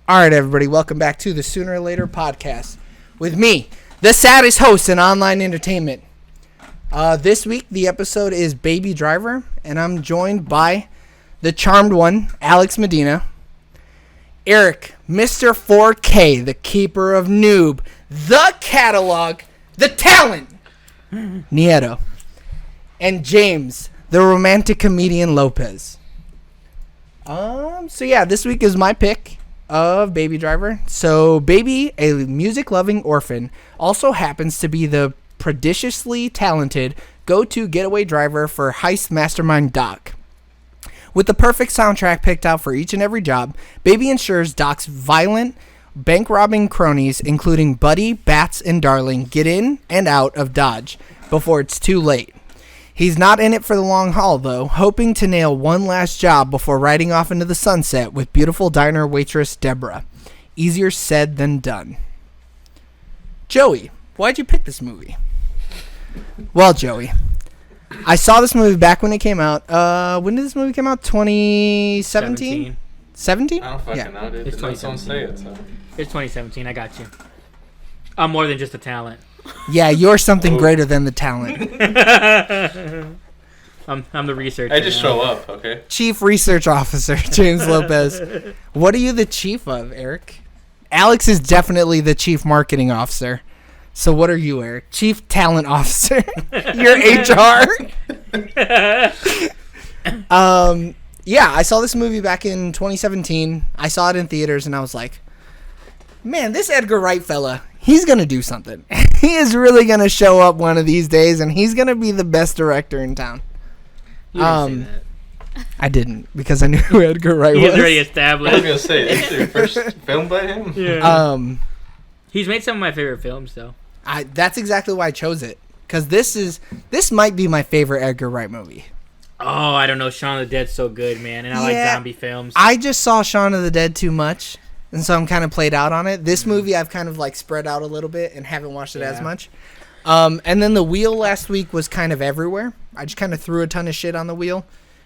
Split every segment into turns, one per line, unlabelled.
All right, everybody, welcome back to the Sooner or Later podcast with me, the saddest host in online entertainment. This week, the episode is Baby Driver, and I'm joined by the charmed one, Alex Medina, Eric, Mr. 4K, the keeper of noob, the catalog, the talent, Nieto, and James, the romantic comedian Lopez. This week is my pick of Baby Driver. So Baby, a music-loving orphan, also happens to be the prodigiously talented go-to getaway driver for heist mastermind Doc. With the perfect soundtrack picked out for each and every job, Baby ensures Doc's violent, bank-robbing cronies, including Buddy, Bats, and Darling, get in and out of Dodge before it's too late. He's not in it for the long haul, though, hoping to nail one last job before riding off into the sunset with beautiful diner waitress Deborah. Easier said than done. Joey, why'd you pick this movie? Well, Joey, I saw this movie back when it came out. When did this movie come out? 2017? 17?
I don't fucking know, dude.
It's 2017.
Don't say it, so.
It's 2017. I got you. I'm more than just a talent.
Yeah, you're something greater than the talent.
I'm the researcher.
I just show up, okay?
Chief Research Officer, James Lopez. What are you the chief of, Eric? Alex is definitely the Chief Marketing Officer. So what are you, Eric? Chief Talent Officer. You're HR. Yeah, I saw this movie back in 2017. I saw it in theaters, and I was like, man, this Edgar Wright fella, he's going to do something. He is really going to show up one of these days, and he's going to be the best director in town.
You didn't say that.
I didn't, because I knew who Edgar Wright was.
He's already
I was
established.
gonna say, this is your first film by him?
Yeah. He's made some of my favorite films, though.
That's exactly why I chose it, because this might be my favorite Edgar Wright movie.
Oh, I don't know. Shaun of the Dead's so good, man, and I like zombie films.
I just saw Shaun of the Dead too much, and so I'm kind of played out on it. This movie I've kind of like spread out a little bit and haven't watched it as much. And then The Wheel last week was kind of everywhere. I just kind of threw a ton of shit on The Wheel,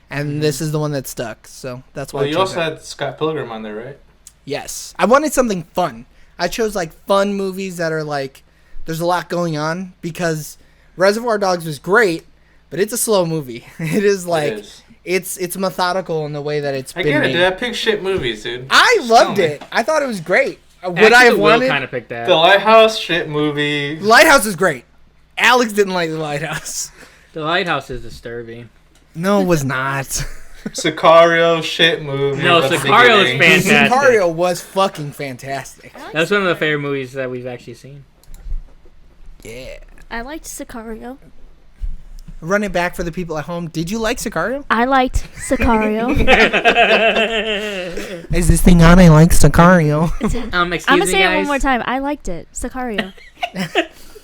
and this is the one that stuck. So that's why.
Well, you also had Scott Pilgrim on there, right?
Yes, I wanted something fun. I chose like fun movies that are like there's a lot going on, because Reservoir Dogs was great, but it's a slow movie. It is like it's methodical in the way that it's been
I get it,
made.
dude. I pick shit movies, dude.
I
Just
loved
tell me.
it. I thought it was great. Would
Actually,
I have
Will
wanted?
kind of picked that.
The Lighthouse, shit movie.
Lighthouse is great. Alex didn't like The Lighthouse.
The Lighthouse is disturbing.
No, it was not.
Sicario, shit movie.
No,
That's the
Sicario is
beginning.
fantastic.
Sicario was fucking fantastic.
That's one of the favorite movies that we've actually seen.
Yeah.
I liked Sicario.
Run it back for the people at home. Did you like Sicario?
I liked Sicario.
Is this thing on? I like Sicario.
Excuse
I'm
me,
gonna say
guys.
it one more time. I liked it. Sicario.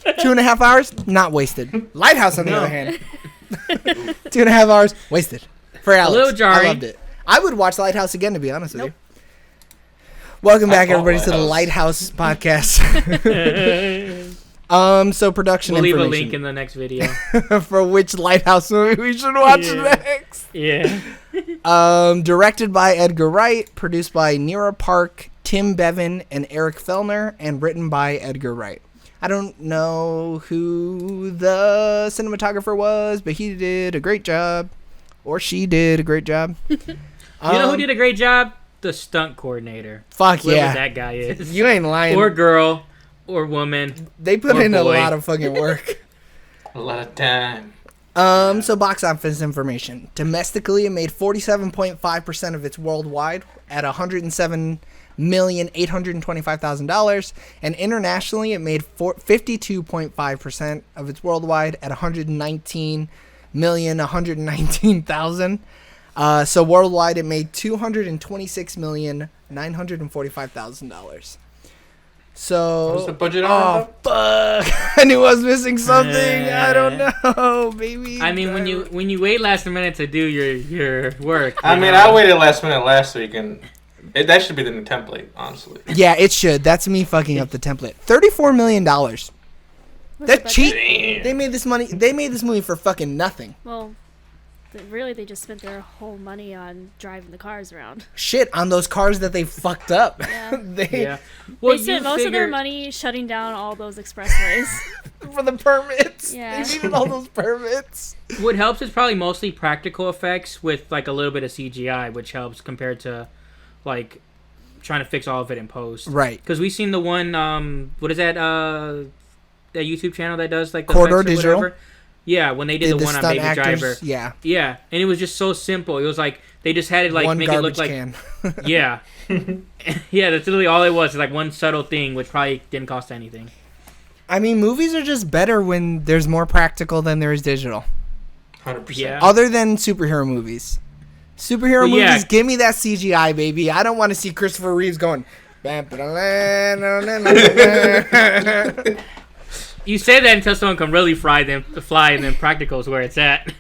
2.5 hours? Not wasted. Lighthouse, on the
No.
other hand. 2.5 hours? Wasted. For Alex.
little jarring.
I loved it. I would watch Lighthouse again, to be honest with you. Welcome back,
saw
everybody, to the Lighthouse podcast. So production
We'll leave a
information.
link in the next video.
For which Lighthouse movie we should watch
Yeah.
next.
Yeah.
Directed by Edgar Wright, produced by Nira Park, Tim Bevan, and Eric Fellner, and written by Edgar Wright. I don't know who the cinematographer was, but he did a great job. Or she did a great job.
You know who did a great job? The stunt coordinator.
Fuck
Whoever
yeah.
that guy is.
You ain't lying.
Or girl. Or woman.
They put
or
in a
boy.
lot of fucking work.
A lot of time.
So box office information. Domestically, it made 47.5% of its worldwide at $107,825,000, and internationally, it made 52.5% of its worldwide at $119,119,000. So worldwide, it made $226,945,000. So
What's the budget on it,
fuck! I knew I was missing something. I don't
Yeah.
know, baby.
I mean, when you wait last minute to do your work.
I mean, I waited last minute last week, and that should be the new template, honestly.
Yeah, it should. That's me fucking up the template. $34 million.
What's
That's
the
cheap.
budget?
Damn.
They made this movie for fucking nothing.
Well, really they just spent their whole money on driving the cars around.
Shit on those cars that they fucked up.
Yeah.
Yeah.
They spent most of their money shutting down all those expressways.
For the permits.
Yeah.
They needed all those permits.
What helps is probably mostly practical effects with like a little bit of CGI, which helps compared to like trying to fix all of it in post.
Right.
Because we've seen the one, what is that? That YouTube channel that does like the
Corridor
effects or
Digital?
whatever. Yeah, when they did the one on
stunt
Baby
actors,
Driver.
Yeah.
Yeah, and it was just so simple. It was like they just had it like
One
make it look
garbage
like
can.
yeah, yeah. That's literally all it was. It's like one subtle thing, which probably didn't cost anything.
I mean, movies are just better when there's more practical than there is digital.
100%.
Yeah.
Other than superhero movies. Superhero
Well, yeah.
movies, give me that CGI, baby. I don't want to see Christopher Reeves going.
You say that until someone can really fly, and then practical is where it's at.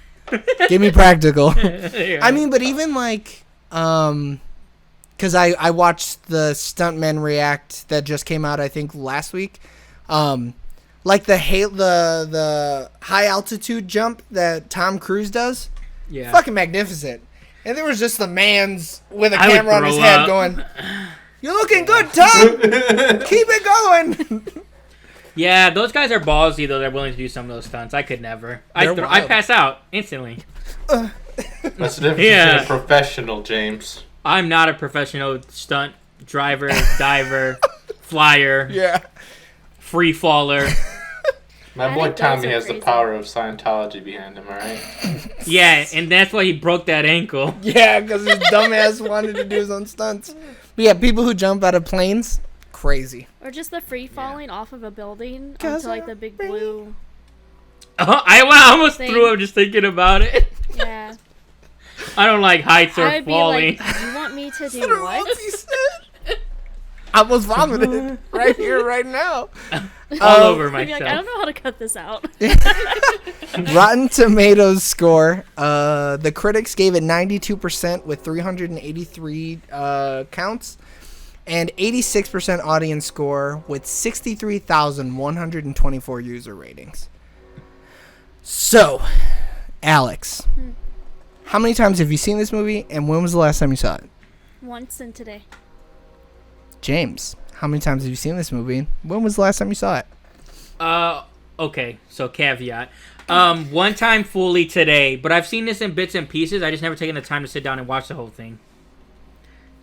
Give me practical.
Yeah.
I mean, but even like, because I watched the Stuntmen React that just came out, I think last week. Like the high altitude jump that Tom Cruise does,
yeah.
fucking magnificent. And there was just the man's with a
I would
camera on his
throw
head
up.
going, "You're looking good, Tom. Keep it going."
Yeah, those guys are ballsy though. They're willing to do some of those stunts. I could never. I
They're
I
wild.
pass out instantly.
That's the difference
Yeah.
between a professional, James.
I'm not a professional stunt driver, diver, flyer,
Yeah.
free faller.
My
I
boy
think those
Tommy
are
has the
crazy.
power of Scientology behind him, alright?
Yeah, and that's why he broke that ankle.
Yeah, because his dumbass wanted to do his own stunts. But yeah, people who jump out of planes, crazy.
Or just the free falling off of a building
'Cause
onto like the big
I'm free.
blue.
I almost
Thing.
threw up just thinking about it.
Yeah.
I don't like heights or
I'd be
falling.
like, you want me to do
What
what?
he said? I almost vomited right here, right now.
all over
I'd be like, I don't
myself.
know how to cut this out.
Rotten Tomatoes score. The critics gave it 92% with 383 counts, and 86% audience score with 63,124 user ratings. So, Alex, how many times have you seen this movie, and when was the last time you saw it?
Once and today.
James, how many times have you seen this movie, and when was the last time you saw it?
Okay, so caveat. One time fully today, but I've seen this in bits and pieces. I just never taken the time to sit down and watch the whole thing.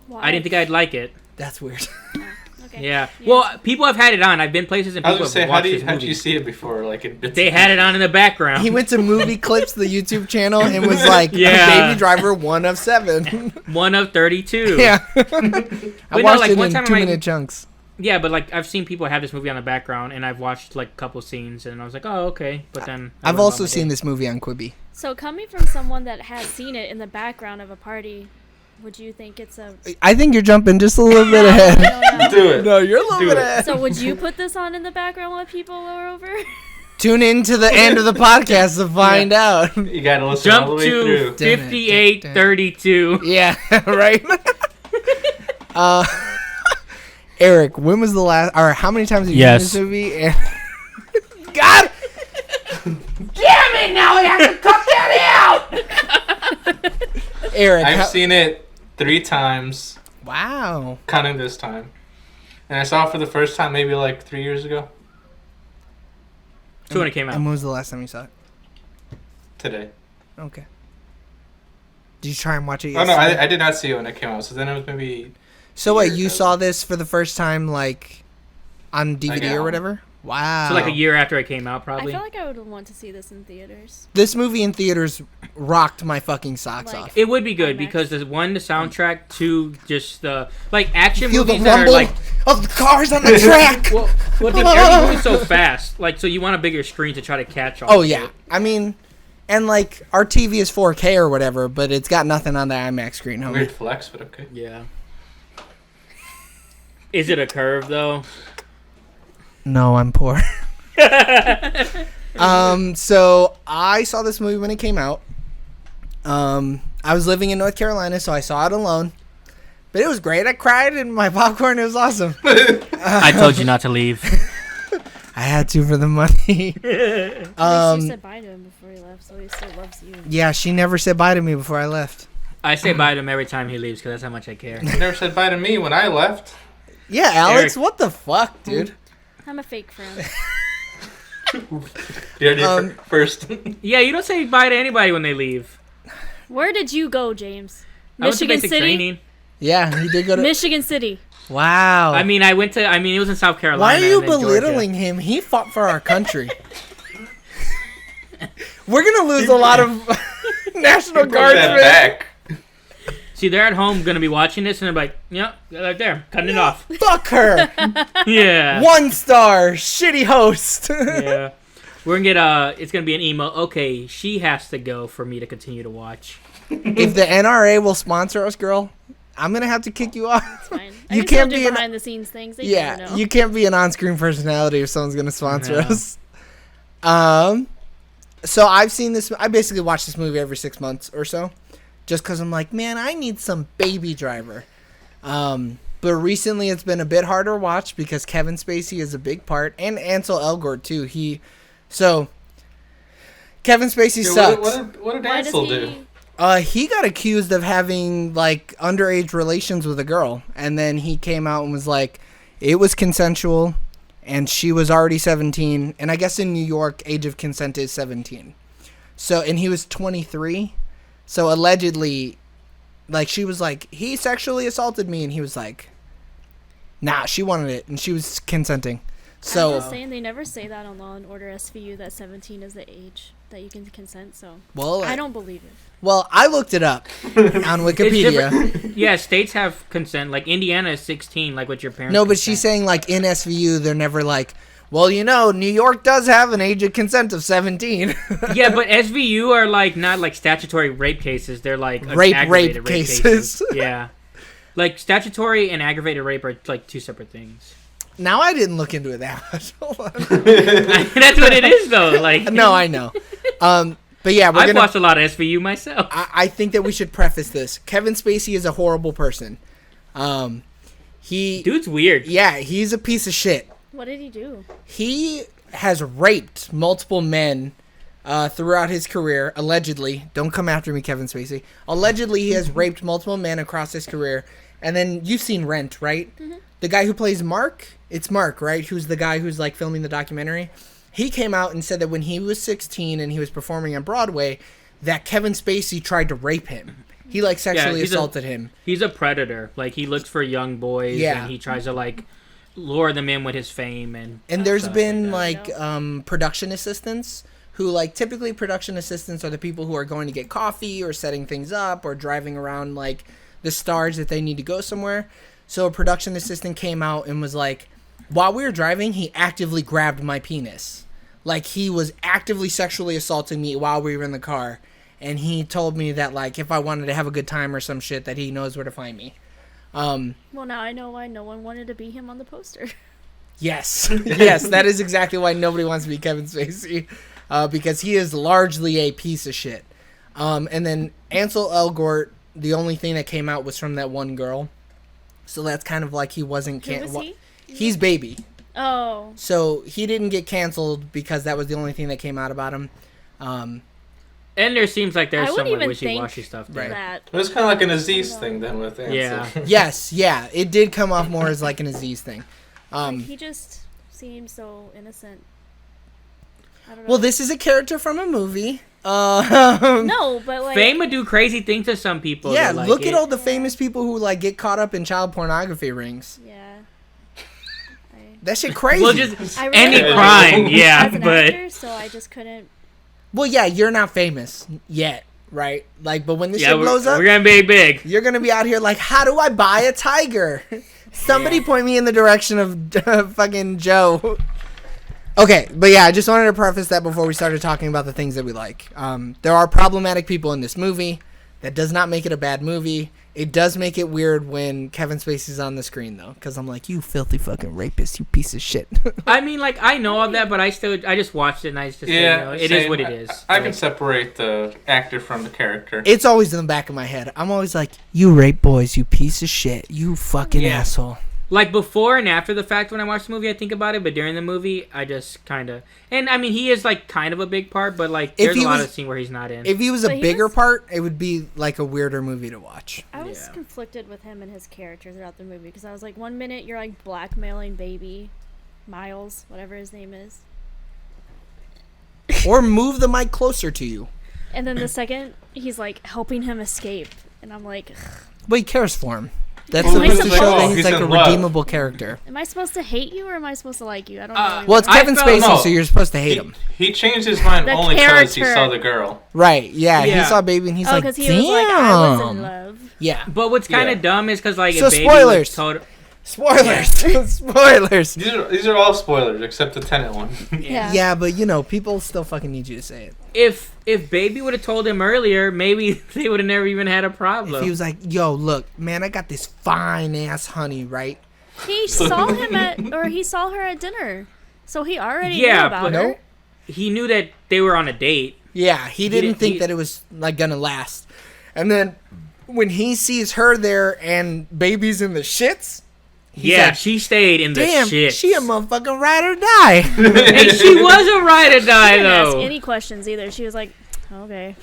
Why?
I didn't think I'd like it.
That's weird.
Okay.
Yeah. Well, people have had it on. I've been places and
I was
people
gonna say,
have
how
watched
do you,
this
how'd
movie.
you see it before? Like in bits
They
and
had it
pieces?
on in the background.
He went to Movie Clips, the YouTube channel, and was like,
Yeah.
Baby Driver 1 of 7.
One of 32.
Yeah. I
no,
watched
like,
it
one
in
time
2-minute chunks.
Yeah, but like I've seen people have this movie on the background, and I've watched like a couple scenes, and I was like, oh, okay. But then
I've also seen this movie on Quibi.
So coming from someone that has seen it in the background of a party, would you think it's a...
I think you're jumping just a little bit ahead.
No.
Do it.
No, you're a little
Do
bit
it.
ahead.
So would you put this on in the background while people are over?
Tune in to the end of the podcast to find out.
You gotta listen all the
Jump
way
to
through.
58:32.
Yeah, right? Eric, when was the last, or how many times have you
Yes.
seen this movie? And God! Damn it, now I have to cut that out! Eric,
I've seen it 3 times,
wow.
counting this time. And I saw it for the first time maybe like 3 years ago.
So when it came out.
And when was the last time you saw it?
Today.
Okay. Did you try and watch it
Oh no,
yesterday?
I did not see it when it came out. So then it was maybe...
So wait,
years
you
ago.
saw this for the first time, like, on DVD
got
or
home.
whatever? Wow.
So like a year after it came out,
I
probably.
feel like I would want to see this in theaters.
This movie in theaters rocked my fucking socks
Like-
off.
It would be good
IMAX.
because the soundtrack, 2, just the like action
Feel the
movies that are
rumble
like.
of the cars on the track.
Well, every movie's so fast, like so you want a bigger screen to try to catch all.
Oh
of
yeah,
it.
I mean, and like our TV is 4K or whatever, but it's got nothing on the IMAX screen, homie.
Weird flex, but okay.
Yeah. Is it a curve though?
No, I'm poor. So I saw this movie when it came out. I was living in North Carolina, so I saw it alone. But it was great. I cried in my popcorn. It was awesome.
I told you not to leave.
I had to for the money.
At least you said bye to him before he left, so he still loves you.
Yeah, she never said bye to me before I left.
I say bye to him every time he leaves because that's how much I care.
You never said bye to me when I left.
Yeah, Alex,
Eric.
what the fuck, dude?
I'm a fake friend.
You already first.
Yeah, you don't say bye to anybody when they leave.
Where did you go, James?
I went to
Michigan
basic
City.
training.
Yeah, he did go to.
Michigan City.
Wow.
I mean, it was in South Carolina.
Why are you
and then
belittling him? He fought for our country. We're gonna lose a lot of National
Put
Guardsmen.
that back.
See, they're at home going to be watching this, and they're like, yeah, right there, cutting it off.
Fuck her.
Yeah.
1 star, shitty host.
Yeah. We're going to get, it's going to be an email. Okay, she has to go for me to continue to watch.
If the NRA will sponsor us, girl, I'm gonna have to kick you off.
It's fine.
You
I
can't
can't
be
do
an-
behind the scenes things. They
Yeah,
never know.
you can't be an on-screen personality if someone's gonna sponsor
No.
us. So I've seen this. I basically watch this movie every 6 months or so, just because I'm like, man, I need some Baby Driver. But recently it's been a bit harder to watch because Kevin Spacey is a big part, and Ansel Elgort too. Kevin Spacey
Dude,
sucks.
what did
Why does
Ansel
he?
do?
He got accused of having like underage relations with a girl, and then he came out and was like, it was consensual, and she was already 17, and I guess in New York, age of consent is 17. So, and he was 23, so allegedly, like she was like, he sexually assaulted me, and he was like, nah, she wanted it, and she was consenting.
I'm
So,
just saying they never say that on Law and Order SVU that 17 is the age that you can consent. So
well,
I don't believe it.
well, I looked it up on Wikipedia.
different. Yeah, states have consent. Like, Indiana is 16, like what your parents
No, but
consent.
she's saying like in SVU, they're never like, well, you know, New York does have an age of consent of 17.
Yeah, but SVU are like not like statutory rape cases. They're like
Rape
aggravated
cases.
Yeah, like statutory and aggravated rape are like two separate things.
Now I didn't look into it that much. Hold on.
That's what it is, though. Like,
No, I know. But yeah,
I've watched a lot of SVU myself.
I think that we should preface this. Kevin Spacey is a horrible person.
Dude's weird.
Yeah, he's a piece of shit.
What did he do?
He has raped multiple men throughout his career, allegedly. Don't come after me, Kevin Spacey. Allegedly, he has raped multiple men across his career. And then you've seen Rent, right?
Mm-hmm.
The guy who plays Mark, it's Mark, right? Who's the guy who's like filming the documentary. He came out and said that when he was 16 and he was performing on Broadway, that Kevin Spacey tried to rape him. He like sexually
he's
assaulted him.
He's a predator. Like, he looks for young boys,
Yeah.
and he tries to like lure them in with his fame
And there's
stuff
been
like
like production assistants who like typically production assistants are the people who are going to get coffee or setting things up or driving around like the stars that they need to go somewhere. So a production assistant came out and was like, while we were driving, he actively grabbed my penis. Like he was actively sexually assaulting me while we were in the car. And he told me that like if I wanted to have a good time or some shit that he knows where to find me.
Well, now I know why no one wanted to be him on the poster.
Yes. Yes, that is exactly why nobody wants to be Kevin Spacey. Because he is largely a piece of shit. And then Ansel Elgort, the only thing that came out was from that one girl. So that's kind of like he wasn't...
Who was he?
He's Baby.
Oh.
So he didn't get canceled because that was the only thing that came out about him.
And there seems like there's
I
some
wouldn't even
wishy-washy
think
stuff there.
Right.
that.
It was kind of like an Aziz thing then with Ansel.
Yeah.
Yes, yeah. It did come off more as like an Aziz thing.
He just seems so innocent. I don't know.
Well, this is a character from a movie.
No, but like.
Fame would do crazy things to some people.
Yeah,
that like
look
it.
at all the famous people who like get caught up in child pornography rings.
Yeah.
That shit crazy.
Well, just
I
any
really-
crime, yeah,
As an
but
actor, so I just couldn't.
Well, yeah, you're not famous yet, right? Like, but when this
yeah,
shit blows up,
we're gonna be big.
you're gonna be out here like, how do I buy a tiger? Somebody point me in the direction of fucking Joe. Okay, but yeah, I just wanted to preface that before we started talking about the things that we like. There are problematic people in this movie. That does not make it a bad movie. It does make it weird when Kevin Spacey's on the screen, though, because I'm like, you filthy fucking rapist, you piece of shit.
I mean, like, I know all that, but I just watched it and I just
Yeah,
it is
same.
what it is.
I can
Like,
separate the actor from the character.
It's always in the back of my head. I'm always like, you rape boys, you piece of shit, you fucking
Yeah.
asshole.
Like before and after the fact when I watch the movie, I think about it. But during the movie, I just kind of... And I mean, he is like kind of a big part, but like there's a lot of scene where he's not in.
If he was a
But he
bigger
was-
part, it would be like a weirder movie to watch.
I was
Yeah.
conflicted with him and his character throughout the movie because I was like, one minute you're like blackmailing baby Miles, whatever his name is,
Or move the mic closer to you.
and then the second he's like helping him escape, and I'm like, ugh,
But he cares for him. That's
Well,
supposed to
he's
show
like,
that
oh,
he's
he's
like a
in love.
redeemable character.
am I supposed to hate you or am I supposed to like you? I don't know.
Well, it's
I
Kevin
felt-
Spacey,
No.
so you're supposed to hate him.
He changed his mind
The
only because he
character.
saw the girl.
Right, yeah.
Yeah.
He saw Baby and he's
Oh,
like,
because
damn.
he was like, I was in love.
Yeah.
But what's kind of
Yeah.
dumb is because like
So
if Baby
spoilers.
was told...
Spoilers. Spoilers.
These are all spoilers except the Tenet one.
Yeah.
Yeah, but you know, people still fucking need you to say it.
If Baby would have told him earlier, maybe they would have never even had a problem.
If he was like, yo, look, man, I got this fine ass honey, right?
He saw him he saw her at dinner, so he already
Yeah,
knew about
but-
her.
Nope.
He knew that they were on a date.
Yeah, he didn't
didn't-
think
he-
that it was like gonna last. And then when he sees her there and Baby's in the shits, he's
Yeah,
like,
she stayed in the
damn,
shit.
she a motherfucking ride or die.
And she was a ride or die
She didn't ask
though.
any questions either. She was like, okay.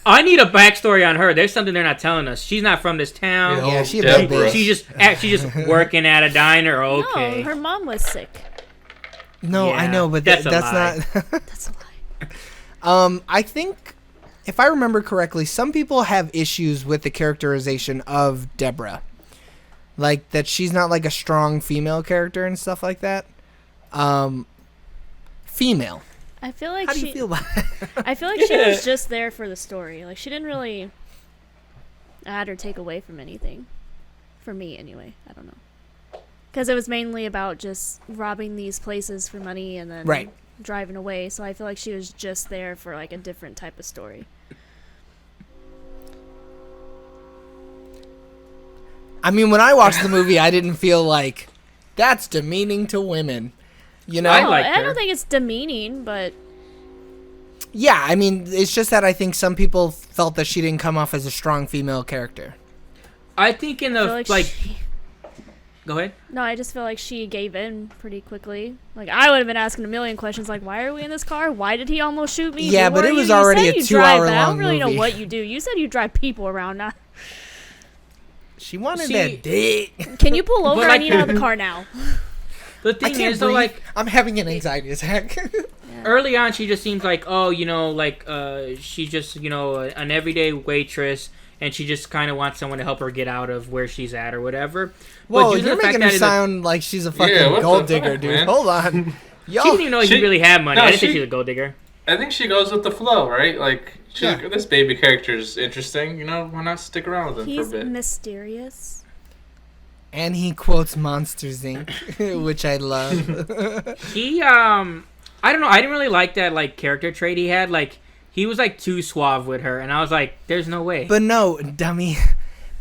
I need a backstory on her. There's something they're not telling us. She's not from this town.
Yeah, she a
Deborah.
bad bitch.
She's just working at a diner. Okay.
No, her mom was sick.
No, I
Yeah,
know, but
that's a
that's
lie.
not.
That's a lie.
I think, if I remember correctly, some people have issues with the characterization of Deborah, like that she's not like a strong female character and stuff like that. Female.
I feel like
How do
she.
you feel about it?
I feel like she was just there for the story. Like she didn't really add or take away from anything. For me, anyway. I don't know. Because it was mainly about just robbing these places for money and then
Right.
driving away. So I feel like she was just there for like a different type of story.
I mean, when I watched the movie, I didn't feel like that's demeaning to women. You know?
I liked
I
her.
don't think it's demeaning, but
Yeah, I mean, it's just that I think some people felt that she didn't come off as a strong female character.
I think in
I
the
feel like,
like.
she,
Go ahead.
no, I just feel like she gave in pretty quickly. Like I would have been asking a million questions, like why are we in this car? Why did he almost shoot me?
Yeah,
Who
but
are
it was
you? You
already
said
a
you
2
drive,
hour
but I don't
long
really know
movie.
what you do. You said you drive people around. Not.
She wanted
See-
that dick.
Can you pull over? I
like-
need out of the car now.
The
I
thing
can't
is, though,
breathe.
like
I'm having an anxiety attack.
early on, she just seems like, oh, you know, like she's just, you know, an everyday waitress, and she just kind of wants someone to help her get out of where she's at or whatever.
Whoa,
due to
you're
the fact
making her
that
sound like she's a fucking
Yeah, what
gold
the
digger,
fuck,
dude.
man?
Hold on. Yo,
she didn't even know he
She-
really had money.
no,
I didn't think
she-
she was a gold digger.
I think she goes with the flow, right? Like, she's
Yeah.
like, this baby character is interesting. You know, why not stick around with him
He's
for a bit?
mysterious.
and he quotes Monsters Inc., which I love.
He, I don't know. I didn't really like that, like, character trait he had. Like, he was, like, too suave with her, and I was like, there's no way.
But no, dummy.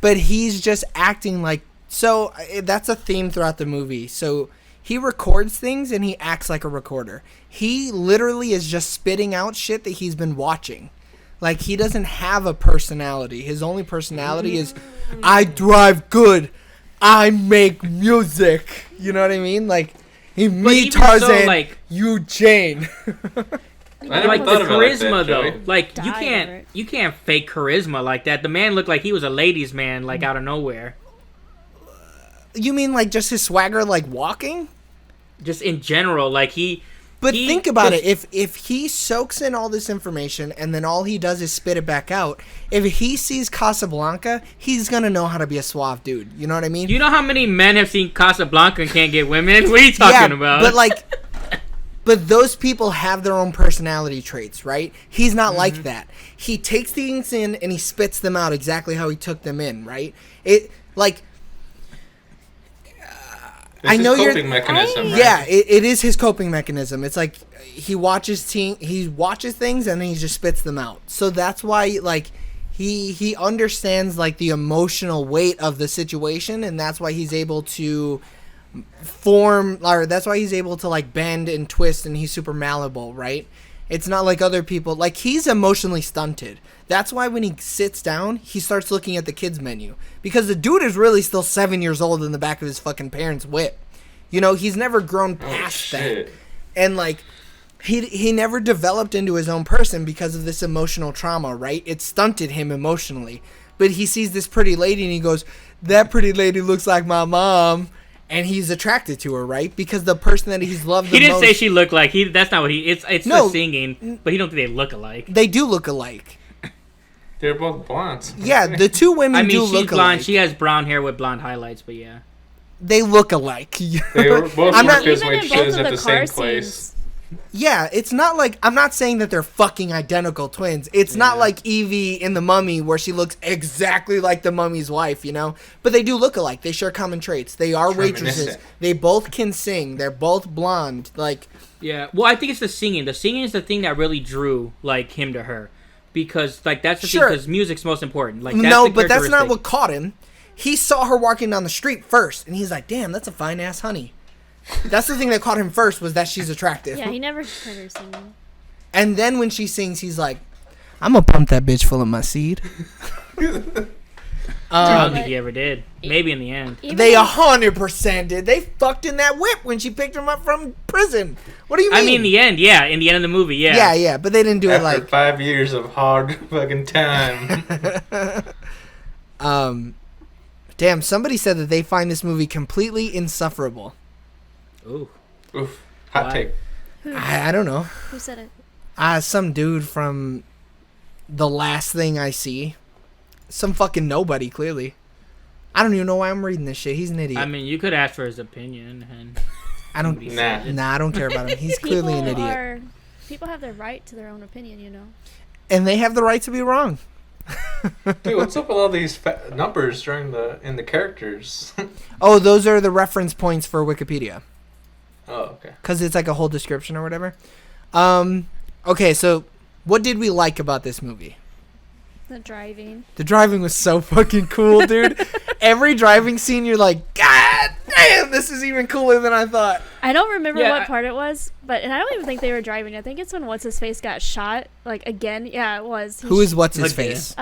But he's just acting like. So that's a theme throughout the movie. So he records things and he acts like a recorder. He literally is just spitting out shit that he's been watching. Like, he doesn't have a personality. His only personality is, I drive good. I make music. You know what I mean? Like, me
even so,
Tarzan,
like-
you Jane.
I never
like the
thought of it like
charisma
that,
though,
Joey.
like
Die over it.
you can't fake charisma like that. The man looked like he was a ladies' man, like out of nowhere.
You mean like just his swagger, like walking?
Just in general, like he.
But
he
think about
just-
it. If he soaks in all this information and then all he does is spit it back out, if he sees Casablanca, he's gonna know how to be a suave dude. You know what I mean?
You know how many men have seen Casablanca and can't get women? What are you talking about?
But like, but those people have their own personality traits, right? He's not like that. He takes things in and he spits them out exactly how he took them in, right? It like.
It's
I know
his
you're-
coping mechanism, right?
Yeah, it is his coping mechanism. It's like he watches things and then he just spits them out. So that's why like he understands like the emotional weight of the situation, and that's why he's able to that's why he's able to like bend and twist, and he's super malleable, right? It's not like other people. Like, he's emotionally stunted. That's why when he sits down, he starts looking at the kids menu. Because the dude is really still 7 years old in the back of his fucking parents' whip. You know, he's never grown past that. And, like, he never developed into his own person because of this emotional trauma, right? It stunted him emotionally. But he sees this pretty lady and he goes, that pretty lady looks like my mom. And he's attracted to her, right? Because the person that he's loved the most...
He didn't say she looked like... That's not what he... It's
No.
the singing, but he don't think they look alike.
They do look alike.
They're both blondes.
Yeah, the two women
I mean,
do
she's
look
blonde.
alike.
She has brown hair with blonde highlights, but yeah.
They look alike.
They were both
I'm not-
workers
Even
with
in both
shoes
of
at
the
the
car
same place.
scenes,
Yeah, it's not like... I'm not saying that they're fucking identical twins. It's not like Evie in The Mummy where she looks exactly like the mummy's wife, you know? But they do look alike. They share common traits. They are waitresses.
Reminiscent.
They both can sing. They're both blonde. Like,
Yeah. Well, I think it's the singing. The singing is the thing that really drew, like, him to her. Because, like, that's the
Sure.
thing, because music's most important. Like, that's
no,
the
but that's not
characteristic.
what caught him. He saw her walking down the street first, and he's like, damn, that's a fine-ass honey. That's the thing that caught him first, was that she's attractive.
yeah, he never heard her singing.
And then when she sings, he's like, I'm gonna pump that bitch full of my seed.
I don't
But-
think he ever did. Maybe in the end.
Even
They
if-
100% did. They fucked in that whip when she picked him up from prison. What do you mean?
I mean, in the end, yeah. In the end of the movie, yeah.
Yeah, yeah, but they didn't do it
After
like
5 years of hard fucking time.
damn, somebody said that they find this movie completely insufferable.
Ooh.
Oof. Hot
Why?
take.
I don't know.
Who said it?
Some dude from The Last Thing I See. Some fucking nobody, clearly. I don't even know why I'm reading this shit. He's an idiot.
I mean, you could ask for his opinion, and
I don't.
Nah.
Nah, I don't care about him. He's clearly an idiot.
People have the right to their own opinion, you know.
And they have the right to be wrong.
Dude, what's up with all these numbers during in the characters?
Oh, those are the reference points for Wikipedia.
Oh, okay.
Because it's like a whole description or whatever. Okay, so what did we like about this movie?
The driving.
The driving was so fucking cool, dude. Every driving scene, you're like, God damn, this is even cooler than I thought.
I don't remember
Yeah,
what part it was, but and I don't even think they were driving. I think it's when what's his face got shot. Like again, yeah, it was.
Who is what's his
Okay.
face?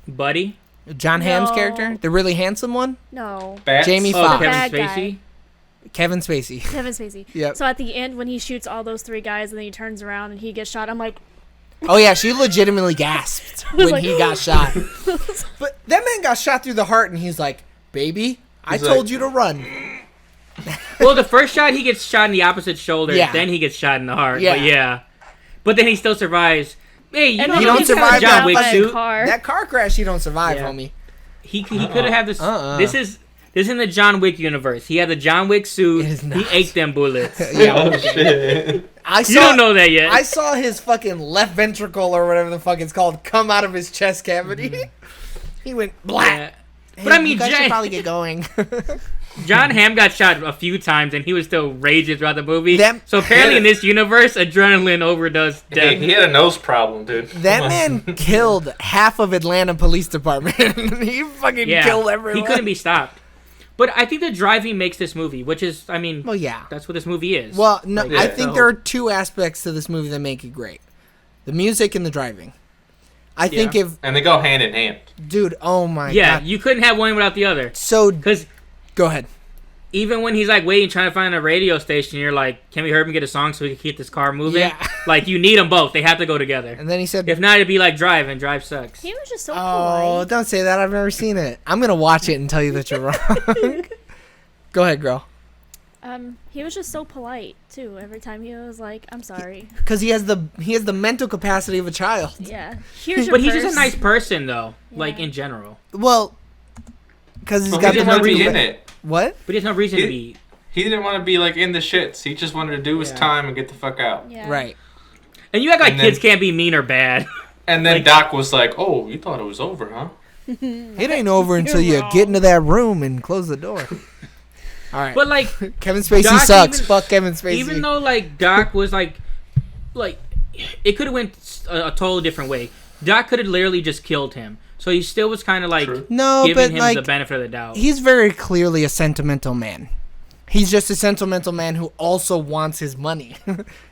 Buddy.
John Hamm's
No.
character, the really handsome one,
No,
Bats?
Jamie
Oh,
Foxx.
Kevin
Bad guy.
Spacey.
Kevin Spacey.
Kevin Spacey.
Yep.
So at the end, when he shoots all those three guys and then he turns around and he gets shot, I'm like,
Oh yeah, she legitimately gasped
was
when
like,
he got shot. But that man got shot through the heart, and he's like, "Baby, I
He's
told
like-
you to run."
Well, the first shot, he gets shot in the opposite shoulder.
Yeah.
Then he gets shot in the heart.
Yeah.
But yeah. But then he still survives. Hey, you
And
know
then
You
he
don't
gets
survive
shot
John
that
Wick
by
fucking
a
suit.
car.
That car crash. You don't survive,
Yeah.
homie.
He could have had this.
Uh-uh.
This is in the John Wick universe. He had the John Wick suit.
It is
He
not.
ate them bullets.
Yeah,
Oh, shit.
I saw.
You don't know that yet.
I saw his fucking left ventricle or whatever the fuck it's called come out of his chest cavity. He went black.
Yeah. But I mean,
you guys should
Jay-
probably get going.
John Hamm got shot a few times, and he was still raging throughout the movie.
That-
So apparently, in this universe, adrenaline overdoes death.
He had a nose problem, dude.
That
Come on.
man killed half of Atlanta Police Department. He fucking
Yeah,
killed everyone.
he couldn't be stopped. But I think the driving makes this movie, which is, I mean,
Well, yeah.
that's what this movie is.
Well, no,
Like,
I
yeah.
think there are two aspects to this movie that make it great: the music and the driving. I think
Yeah.
if,
And they go hand in hand.
dude, oh my
yeah,
god.
you couldn't have one without the other.
So
Because
go ahead.
even when he's like waiting, trying to find a radio station, you're like, can we hurry up and get a song so we can keep this car moving?
Yeah.
Like, you need them both. They have to go together.
And then he said,
If not, it'd be like Drive, and Drive sucks.
He was just so
"Oh,
polite.
don't say that. I've never seen it. I'm gonna watch it and tell you that you're wrong." Go ahead, girl.
He was just so polite too. Every time he was like, "I'm sorry."
Because he has the mental capacity of a child.
Yeah. Here's your
But he's just
purse.
a nice person, though, like
Yeah.
in general.
Well, because he's
Well,
got
he
the
didn't want to be
mental.
in it.
What?
But there's no reason to
He-
be.
He didn't want to be like in the shits. He just wanted to do his
Yeah.
time and get the fuck out.
Yeah.
Right.
And you act like
And then-
kids can't be mean or bad.
And then
Like-
Doc was like, "Oh, you thought it was over, huh?"
It ain't over until
You're
you
wrong.
get into that room and close the door. All right.
But like,
Kevin Spacey
Doc
sucks.
even-
Fuck Kevin Spacey.
even though like Doc was like it could have went a totally different way. Doc could have literally just killed him. So he still was kind of like
True.
No,
giving
but
him
like
the benefit of the doubt.
he's very clearly a sentimental man. He's just a sentimental man who also wants his money.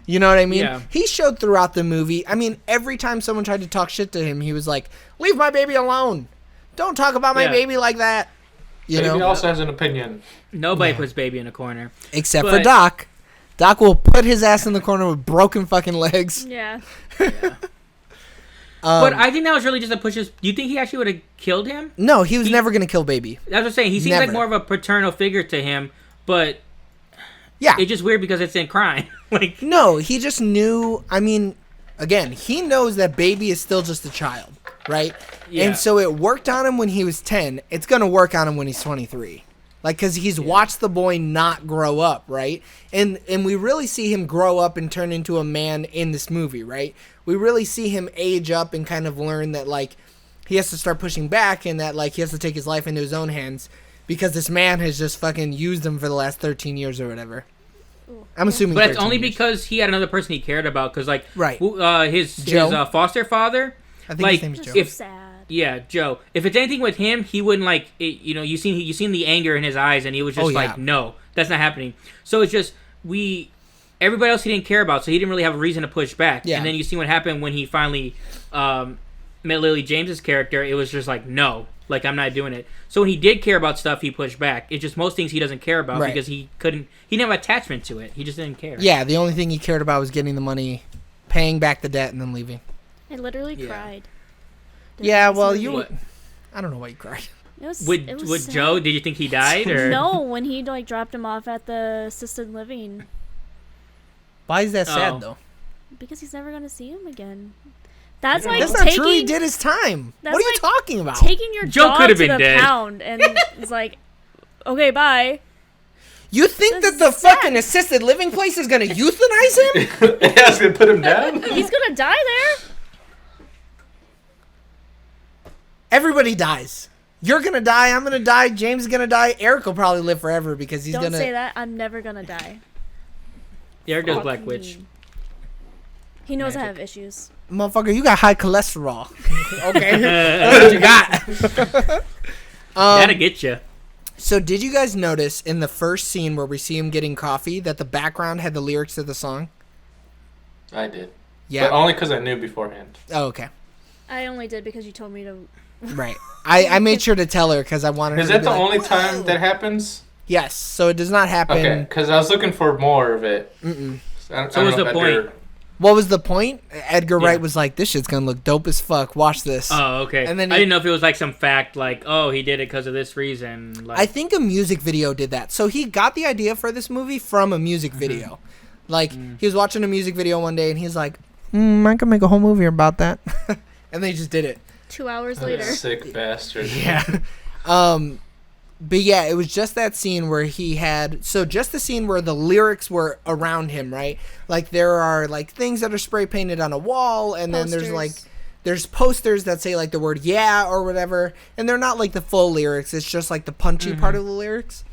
You know what I mean?
Yeah.
He showed throughout the movie. I mean, every time someone tried to talk shit to him, he was like, "Leave my baby alone. Don't talk about my
Yeah.
baby like that." You
Baby
know?
also has an opinion.
Nobody puts baby in a corner.
Except for
But-
Doc. Doc will put his ass in the corner with broken fucking legs.
Yeah.
But I think that was really just a push. Do you think he actually would have killed him?
No, he was never going to kill baby.
That's what I'm saying. He seems
Never.
like more of a paternal figure to him, but
Yeah.
it's just weird because it's in crime. Like,
No, he just knew. I mean, again, he knows that baby is still just a child, right?
Yeah.
And so it worked on him when he was 10. It's going to work on him when he's 23. Like, because he's watched the boy not grow up, right? And we really see him grow up and turn into a man in this movie, right? We really see him age up and kind of learn that, like, he has to start pushing back and that, like, he has to take his life into his own hands because this man has just fucking used him for the last 13 years or whatever. I'm assuming
but it's
13
only
years.
because he had another person he cared about. Because like,
Right.
His
Joe?
foster father.
I think
like,
his name is
Just
Joe.
so
If-
sad.
Yeah, Joe. If it's anything with him, he wouldn't like. You seen the anger in his eyes, and he was just
Oh, yeah.
like, no, that's not happening. So it's just everybody else he didn't care about, so he didn't really have a reason to push back.
Yeah.
And then you see what happened when he finally met Lily James's character. It was just like, no, like I'm not doing it. So when he did care about stuff, he pushed back. It's just most things he doesn't care about
Right.
because he didn't have attachment to it. He just didn't care.
Yeah, the only thing he cared about was getting the money, paying back the debt, and then leaving.
I literally
Yeah.
cried.
Yeah,
This
well,
movie.
you.
What?
I don't know why you cried.
It was,
With
it was
with
sad.
Joe, did you think he died or
No, when he like dropped him off at the assisted living,
Why is that
Oh.
sad though?
because he's never gonna see him again. That's
don't
like
know.
That's not
taking
true. He did his time.
That's
What are you
like
talking about?
taking your
Joe
dog
could've
to
been
the
dead.
pound, and it's like, okay, bye.
You think that
That's
the
sad.
fucking assisted living place is gonna euthanize him?
Yeah, I was gonna put him down.
He's gonna die there.
Everybody dies. You're gonna die. I'm gonna die. James is gonna die. Eric will probably live forever because he's
Don't
gonna.
say that. I'm never gonna die.
yeah, does
Fuck
Black Witch?
me. He knows I
Magic.
have issues.
Motherfucker, you got high cholesterol. Okay, that's what you got.
That'll get you.
So, did you guys notice in the first scene where we see him getting coffee that the background had the lyrics to the song?
I did.
Yeah.
But only because I knew beforehand.
Oh, okay.
I only did because you told me to.
Right. I made sure to tell her because I wanted her
Is
to
that
be
the
like,
only
"Whoa."
time that happens?
Yes. So it does not happen.
Okay, because I was looking for more of it.
Mm-mm.
I
So what's
know
the
if
point?
Edgar-
What was the point? Edgar
Yeah.
Wright was like, "This shit's gonna look dope as fuck. Watch this."
Oh, okay.
And then
I
he-
didn't know if it was like some fact, like, oh, he did it because of this reason. Like,
I think a music video did that. So he got the idea for this movie from a music video. Like he was watching a music video one day and he's like, "I can make a whole movie about that," and they just did it.
2 hours
That
later.
sick bastard.
Yeah. But yeah, it was just that scene where he had just the scene where the lyrics were around him, right? Like there are like things that are spray painted on a wall, and then there's like
Posters.
there's posters that say like the word "yeah" or whatever, and they're not like the full lyrics. It's just like the punchy part of the lyrics.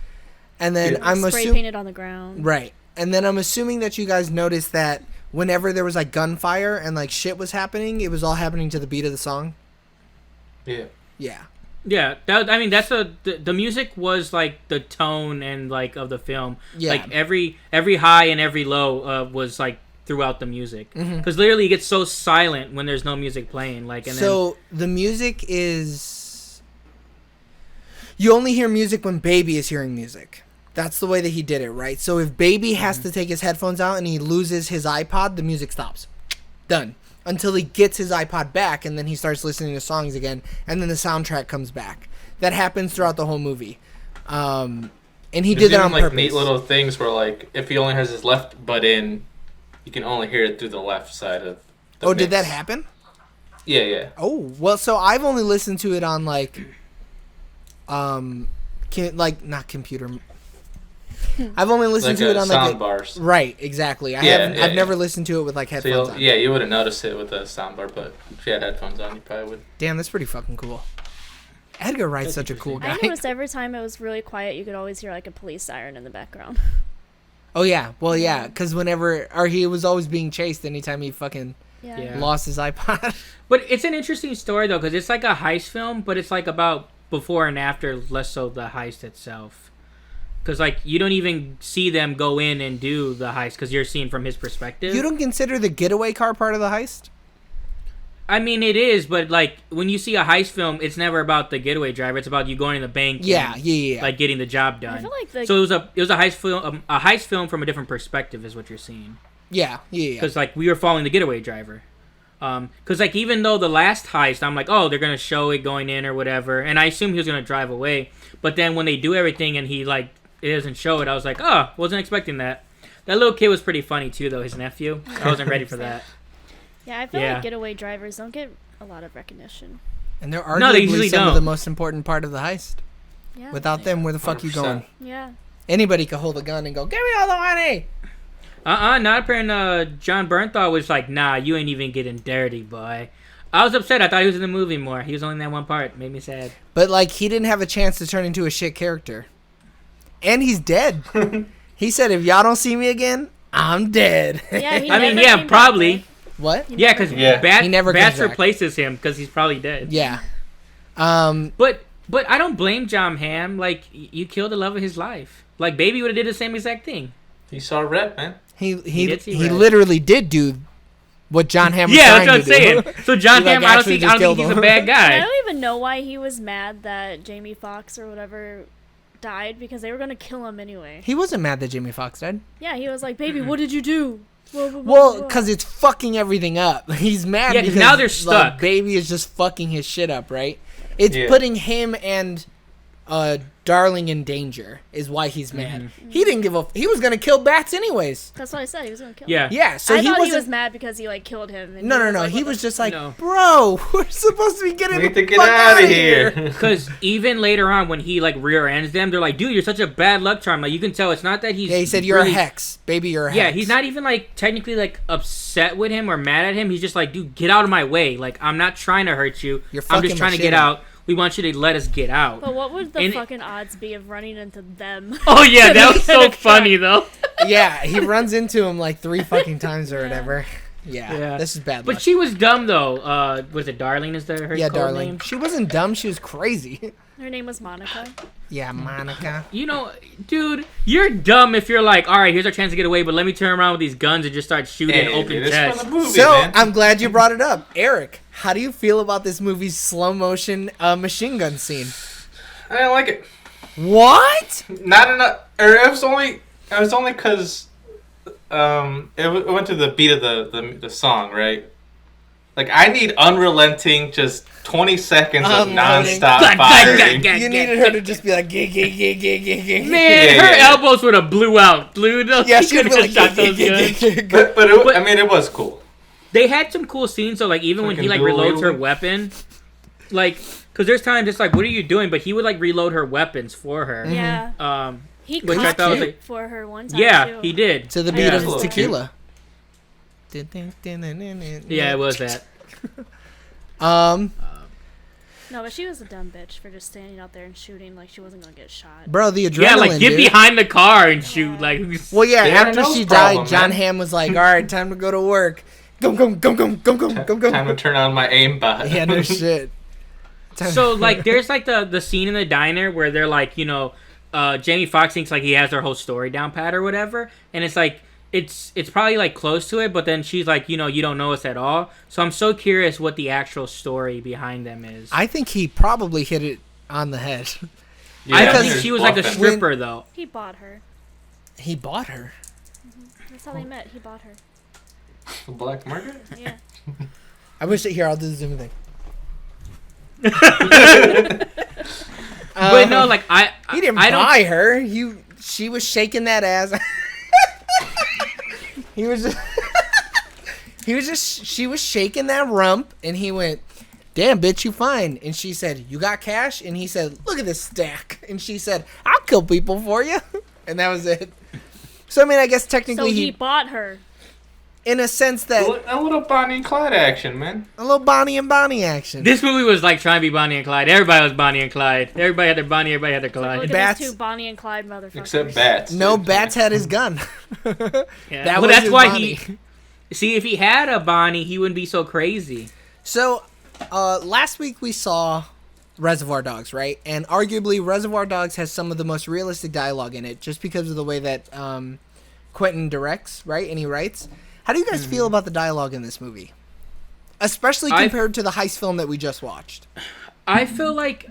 And then
Yeah.
I'm
Spray
assuming
painted on the ground.
right, and then I'm assuming that you guys noticed that whenever there was like gunfire and like shit was happening, it was all happening to the beat of the song.
Yeah.
Yeah.
yeah, that's the music was like the tone and like of the film.
Yeah.
Like every high and every low was like throughout the music. Because literally it gets so silent when there's no music playing. Like, and
So the music is you only hear music when Baby is hearing music. That's the way that he did it, right? So if Baby has to take his headphones out and he loses his iPod, the music stops. Done. Until he gets his iPod back and then he starts listening to songs again and then the soundtrack comes back. That happens throughout the whole movie. And he
There's
did that
even
on
like
purpose.
neat little things where like if he only has his left butt in, you can only hear it through the left side of the
Oh, did that
mix.
happen?
Yeah, yeah.
Oh, well, so I've only listened to it on like not computer. I've only listened
Like
to it on like
sound bars.
right, exactly.
Yeah,
I've
yeah,
never
yeah.
listened to it with like
So
headphones on.
you wouldn't notice it with the sound bar, but if you had headphones on, you probably would.
Damn, that's pretty fucking cool. Edgar Wright's such a cool
I
guy.
noticed every time it was really quiet, you could always hear like a police siren in the background.
Oh yeah, well yeah, because he was always being chased anytime he fucking
Yeah.
lost his iPod.
But it's an interesting story though, because it's like a heist film, but it's like about before and after, less so the heist itself. Because, like, you don't even see them go in and do the heist because you're seeing from his perspective.
You don't consider the getaway car part of the heist?
I mean, it is, but, like, when you see a heist film, it's never about the getaway driver. It's about you going in the bank
Yeah,
and,
yeah.
like, getting the job done.
I feel like the
So it was a heist film from a different perspective is what you're seeing.
Yeah.
Because, like, we were following the getaway driver. Because, like, even though the last heist, I'm like, oh, they're going to show it going in or whatever. And I assumed he was going to drive away. But then when they do everything and he, like, it doesn't show it, I was like, oh, wasn't expecting that. That little kid was pretty funny, too, though, his nephew. I wasn't ready for that.
Yeah, I feel
Yeah.
like getaway drivers don't get a lot of recognition.
And they're
No, they
arguably
usually
some of the
don't.
most important part of the heist.
Yeah.
Without them, where the fuck you
100%.
going?
Yeah.
Anybody could hold a gun and go, give me all the money!
Not apparent. John Bernthal was like, nah, you ain't even getting dirty, boy. I was upset. I thought he was in the movie more. He was only in that one part. Made me sad.
But, like, he didn't have a chance to turn into a shit character. And he's dead. He said, if y'all don't see me again, I'm dead.
Yeah, he
I mean,
never
yeah,
came back,
probably.
right?
What?
He
Yeah,
never
because
came
Yeah.
back.
Bats,
He never
Bats
comes back.
replaces him because he's probably dead.
Yeah.
But I don't blame John Hamm. Like, you killed the love of his life. Like, Baby would have did the same exact thing.
He saw red, man.
He
did see
he
red.
literally did do what John Hamm was
Yeah,
trying
that's what I'm
to
saying.
do.
So John
He, like,
Hamm, I don't
actually
think
just killed
he's
him.
a bad
I
guy.
don't even know why he was mad that Jamie Foxx or whatever died because they were gonna kill him anyway.
He wasn't mad that Jamie Foxx died.
Yeah, he was like, "Baby, what did you do?" Blah, blah, blah,
Well,
blah.
because it's fucking everything up. He's mad
Yeah, 'cause
because
now they're
like,
stuck.
Baby is just fucking his shit up, right? It's
Yeah.
putting him and Darling in danger is why he's mad. He didn't give a. He was gonna kill Bats anyways.
That's what I said. He was gonna kill him.
Yeah.
Yeah, so
I
he
thought
wasn't.
he was mad because he like killed him. And
no,
he
no, no.
like,
He
what
was
the-
just like,
No.
bro, we're supposed to be getting
We need
the
to get
fuck
out
outta
of here.
Because even later on, when he like rear ends them, they're like, "Dude, you're such a bad luck charm." Like you can tell it's not that he's.
Yeah, he said you're
really-
a hex, baby. You're a
Yeah,
hex.
he's not even like technically like upset with him or mad at him. He's just like, "Dude, get out of my way. Like I'm not trying to hurt you.
You're
I'm
fucking
just
my
trying to
shit
get
up."
out. We want you to let us get out."
But what would the
And-
fucking odds be of running into them?
Oh yeah, that was
He
so
could've
funny though.
Yeah, he runs into him like 3 fucking times or
Yeah.
whatever. Yeah,
Yeah.
this is bad.
But
luck.
she was dumb though. Was it Darling? Is that her
yeah,
code
darling.
name?
She wasn't dumb. She was crazy.
Her name was Monica.
Yeah, Monica.
You know, dude, you're dumb if you're like, all right, here's our chance to get away, but let me turn around with these guns and just start shooting
Hey,
open
dude, it's
chest.
from the movie,
So
man.
I'm glad you brought it up, Eric. How do you feel about this movie's slow motion machine gun scene?
I didn't like it.
What?
Not enough. Or it was only because it went to the beat of the song, right? Like I need unrelenting, just 20 seconds of
Unloading.
nonstop firing.
You needed her to just be like, gig, gig, gig, gig, gig, gig.
Man,
Yeah,
her
yeah.
elbows would have blew out. Blew though.
Yeah,
She
she would
couldn't
be
have
like,
shot
gig,
those
gig,
guns.
gig, gig.
But I mean, it was cool.
They had some cool scenes. So like even when he
Fucking
like
dual
reloads her
wielding.
weapon, like because there's times it's like, what are you doing? But he would like reload her weapons for her.
Yeah. He
Which I
cooked
thought was
it
like-
for her one time
Yeah,
too.
he did.
To the
I
beat
know,
of
it's
tequila.
Yeah, it was that.
No, but she was a dumb bitch for just standing out there and shooting like she wasn't gonna get shot.
Bro, the adrenaline.
Yeah, like get
dude.
behind the car and shoot. Like
Well, yeah,
They had a
after
nose
she
problem,
died, John
man.
Hamm was like, all right, time to go to work. Go, go, go, go, go, go, go, go.
Time to turn on my aimbot.
Yeah, no shit.
So like there's like the scene in the diner where they're like, you know, Jamie Foxx thinks like he has their whole story down pat or whatever, and it's like it's probably like close to it, but then she's like, you know, you don't know us at all. So I'm so curious what the actual story behind them is.
I think he probably hit it on the head.
Yeah,
I don't think
there's
she was like a
bluffing.
stripper though.
He bought her.
He bought her.
That's how they met. He bought her.
The Black Market?
Yeah.
I wish that here. I'll do the Zoom thing.
But no, like
he didn't
I don't.
buy her. She was shaking that ass. he was just. He was just. She was shaking that rump, and he went, "Damn, bitch, you fine." And she said, "You got cash?" And he said, "Look at this stack." And she said, "I'll kill people for you." And that was it. So I mean, I guess
So
technically
he bought her.
in a sense that
A little Bonnie and Clyde action, man.
a little Bonnie and Bonnie action.
This movie was like trying to be Bonnie and Clyde. Everybody was Bonnie and Clyde. Everybody had their Bonnie. Everybody had their
Look
Clyde.
at
Bats-
these two Bonnie and Clyde motherfuckers.
Except Bats.
No, Bats had his gun.
Yeah.
That
Well,
was
that's
his
why
Bonnie.
he. See, if he had a Bonnie, he wouldn't be so crazy.
So, last week we saw Reservoir Dogs, right? And arguably, Reservoir Dogs has some of the most realistic dialogue in it, just because of the way that Quentin directs, right? And he writes. How do you guys feel about the dialogue in this movie, especially compared to the heist film that we just watched?
I feel like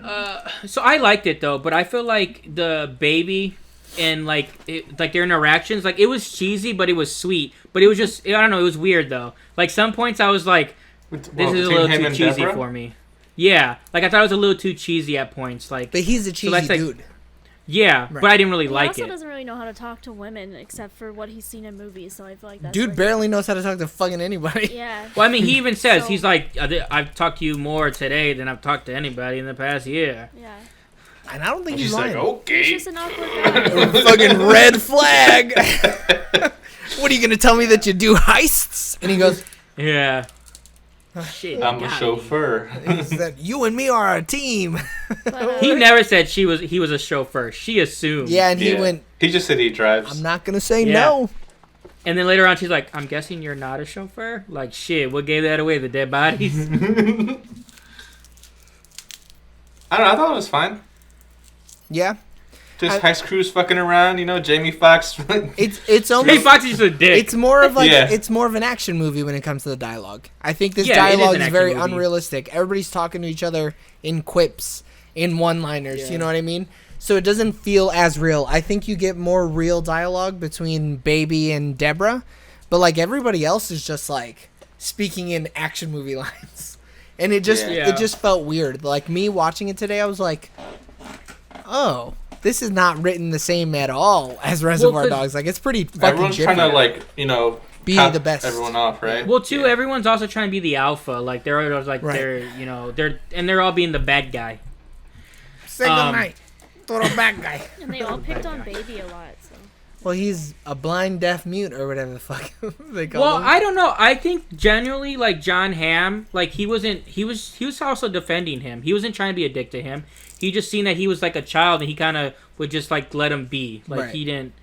so I liked it though, but I feel like the baby and like their interactions, like it was cheesy, but it was sweet. But it was just, I don't know, it was weird though. Like some points I was like, this is a little too cheesy
Deborah?
for me. Yeah, like I thought it was a little too cheesy at points. Like,
But he's a cheesy
like,
dude.
yeah,
Right.
but I didn't really
He
like
also
it.
doesn't really know how to talk to women except for what he's seen in movies, so I feel like that's
Dude
where
barely knows how to talk to fucking anybody.
Yeah.
Well, I mean, he even says
So-
he's like, I've talked to you more today than I've talked to anybody in the past year.
Yeah.
And I don't think he's
She's like,
lying.
He's
okay.
just an awkward guy.
Fucking red flag. What are you gonna tell me that you do heists? And he goes,
Yeah. Shit.
I'm a
got me.
chauffeur.
he said, "You and me are a team."
But,
He never said he was a chauffeur. She assumed.
Yeah, and he
Yeah.
went,
He just said he drives.
"I'm not gonna say
Yeah.
no."
And then later on, she's like, "I'm guessing you're not a chauffeur." Like, shit, what gave that away? The dead bodies.
I don't know. I thought it was fine.
Yeah,
Just heist crews fucking around. You know, Jamie Foxx.
it's
Hey,
almost
Fox is a dick.
it's more of like
Yeah.
it's more of an action movie when it comes to the dialogue. I think this
Yeah, it is
dialogue
an
is
action
very
movie.
unrealistic. Everybody's talking to each other in quips, in one-liners.
Yeah.
You know what I mean? So it doesn't feel as real. I think you get more real dialogue between Baby and Deborah, but like everybody else is just like speaking in action movie lines, and it just
Yeah.
it just felt weird. Like me watching it today, I was like, oh. This is not written the same at all as Reservoir
'cause
Dogs. Like it's pretty fucking
Everyone's trying to
different. Be
top
the best.
everyone off, right?
Well, too,
Yeah.
everyone's also trying to be the alpha. Like they're always like
Right.
they're all being the bad guy.
Say goodnight to the bad guy.
and they all picked on Baby a lot, so.
Well, he's a blind, deaf, mute, or whatever the fuck they call
Well,
him.
I don't know. I think generally, like John Hamm, like he was also defending him. He wasn't trying to be a dick to him. He just seen that he was like a child, and he kind of would just like let him be. Like
Right.
he didn't.